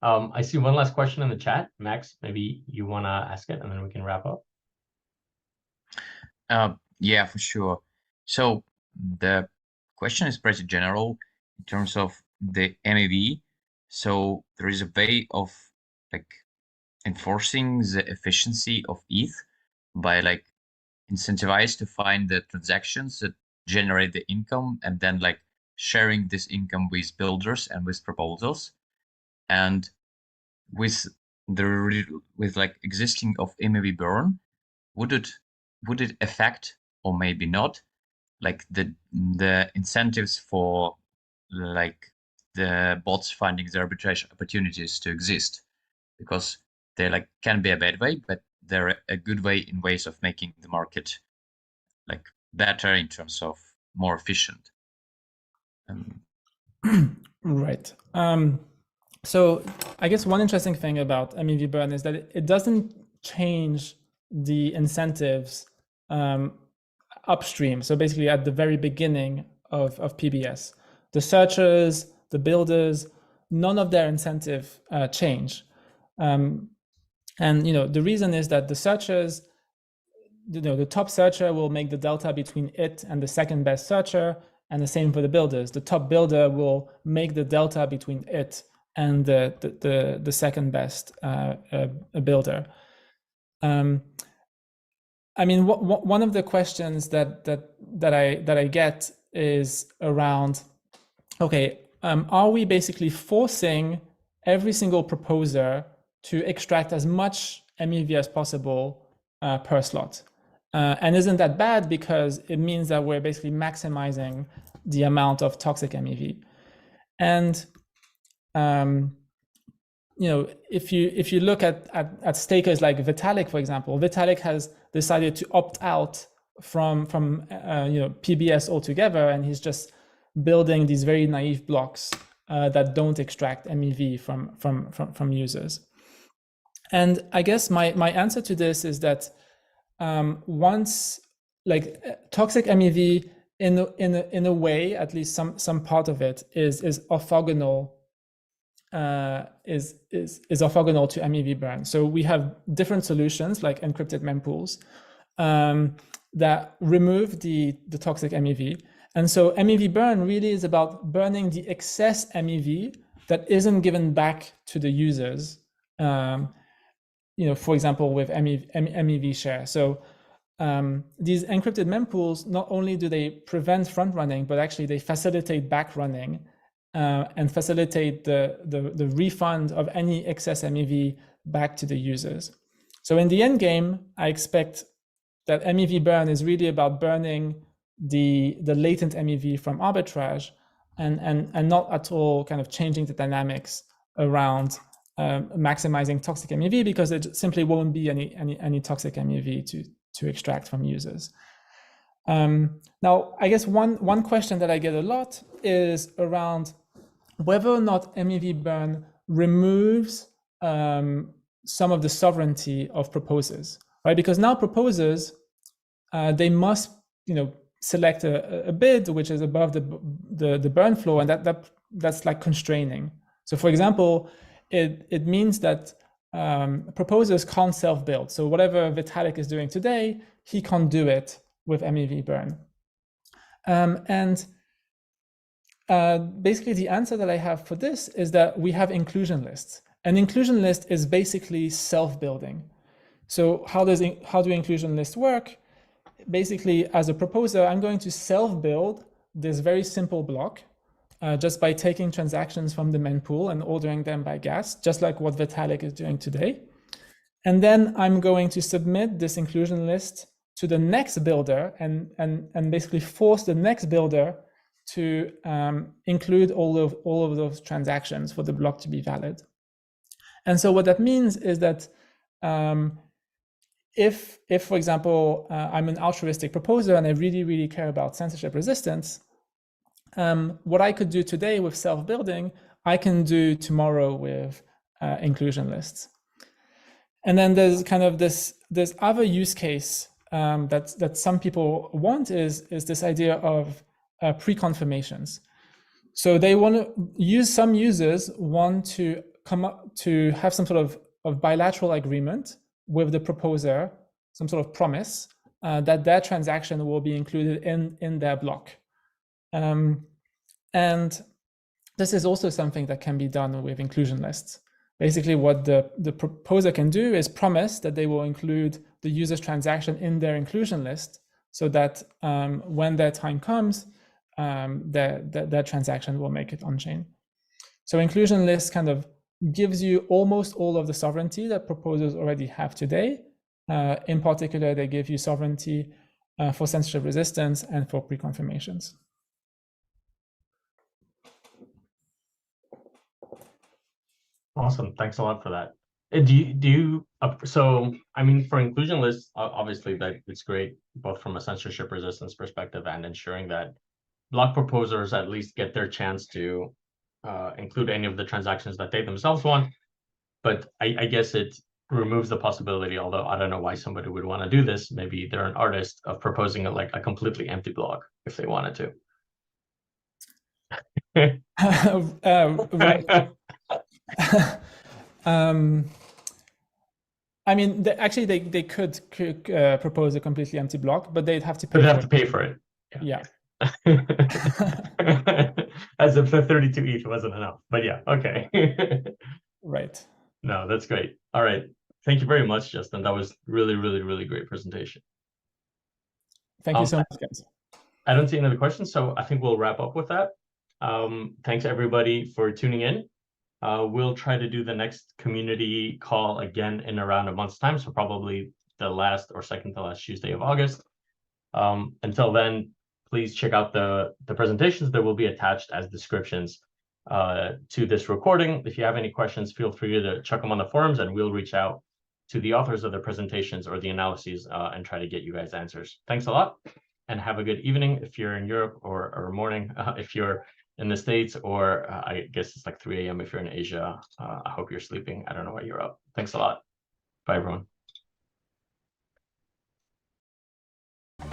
I see one last question in the chat. Max, maybe you want to ask it, and then we can wrap up. Yeah, for sure. So the question is pretty general in terms of the MEV. So there is a way of enforcing the efficiency of ETH by incentivize to find the transactions that generate the income, and then sharing this income with builders and with proposals. And with existing of MEV Burn, would it affect, or maybe not, the incentives for the bots finding the arbitrage opportunities to exist? because they like can be a bad way, but they're a good way in ways of making the market like better in terms of more efficient. Right. So I guess one interesting thing about MEV Burn is that it doesn't change the incentives upstream. So basically at the very beginning of PBS, the searchers, the builders, none of their incentive change. And the reason is that the searchers, the top searcher will make the delta between it and the second best searcher, and the same for the builders. The top builder will make the delta between it and the second best builder. I mean, one of the questions that I get is around, okay, are we basically forcing every single proposer to extract as much MEV as possible per slot? And isn't that bad, because it means that we're basically maximizing the amount of toxic MEV? And if you look at stakers like Vitalik, for example, Vitalik has decided to opt out from PBS altogether, and he's just building these very naive blocks that don't extract MEV from users. And I guess my answer to this is that once, like, toxic MEV in a way, at least some part of it is orthogonal. Is orthogonal to MEV Burn. So we have different solutions like encrypted mempools that remove the toxic MEV. And so MEV Burn really is about burning the excess MEV that isn't given back to the users. For example, with MEV share. So these encrypted mempools, not only do they prevent front running, but actually they facilitate back running. And facilitate the refund of any excess MEV back to the users. So in the end game, I expect that MEV Burn is really about burning the latent MEV from arbitrage, and not at all kind of changing the dynamics around maximizing toxic MEV, because there simply won't be any toxic MEV to extract from users. Now, I guess one question that I get a lot is around whether or not MEV Burn removes some of the sovereignty of proposers, right? Because now proposers, they must, select a bid which is above the burn floor, and that's like constraining. So, for example, it means that proposers can't self-build. So whatever Vitalik is doing today, he can't do it with MEV Burn. Basically, the answer that I have for this is that we have inclusion lists. An inclusion list is basically self-building. So how do inclusion lists work? Basically, as a proposer, I'm going to self-build this very simple block just by taking transactions from the mempool and ordering them by gas, just like what Vitalik is doing today. And then I'm going to submit this inclusion list to the next builder and basically force the next builder to include all of those transactions for the block to be valid. And so what that means is that if for example, I'm an altruistic proposer and I really, really care about censorship resistance, what I could do today with self-building, I can do tomorrow with inclusion lists. And then there's kind of this other use case that some people want is this idea of pre-confirmations. So they want to use, some users want to come up to have some sort of bilateral agreement with the proposer, some sort of promise that their transaction will be included in their block. And this is also something that can be done with inclusion lists. Basically, what the proposer can do is promise that they will include the user's transaction in their inclusion list, so that when their time comes, their transaction will make it on-chain. So inclusion list kind of gives you almost all of the sovereignty that proposers already have today. In particular, they give you sovereignty for censorship resistance and for pre-confirmations. Awesome, thanks a lot for that. So I mean, for inclusion lists, obviously that it's great both from a censorship resistance perspective and ensuring that block proposers at least get their chance to include any of the transactions that they themselves want. But I guess it removes the possibility, although I don't know why somebody would want to do this. Maybe they're an artist of proposing a completely empty block if they wanted to. Right. I mean, actually, they could propose a completely empty block, but they'd have to pay. They'd have to pay for it. Yeah. As if the 32 ETH wasn't enough, but yeah, okay. Right. No, that's great. All right. Thank you very much, Justin. That was really, really, really great presentation. Thank you so much, guys. I don't see any other questions, so I think we'll wrap up with that. Thanks everybody for tuning in. We'll try to do the next community call again in around a month's time, so probably the last or second to last Tuesday of August. Until then, please check out the presentations that will be attached as descriptions to this recording. If you have any questions, feel free to chuck them on the forums and we'll reach out to the authors of the presentations or the analyses and try to get you guys answers. Thanks a lot and have a good evening if you're in Europe, or morning if you're in the States, or I guess it's like 3 a.m. if you're in Asia. I hope you're sleeping. I don't know why you're up. Thanks a lot. Bye, everyone.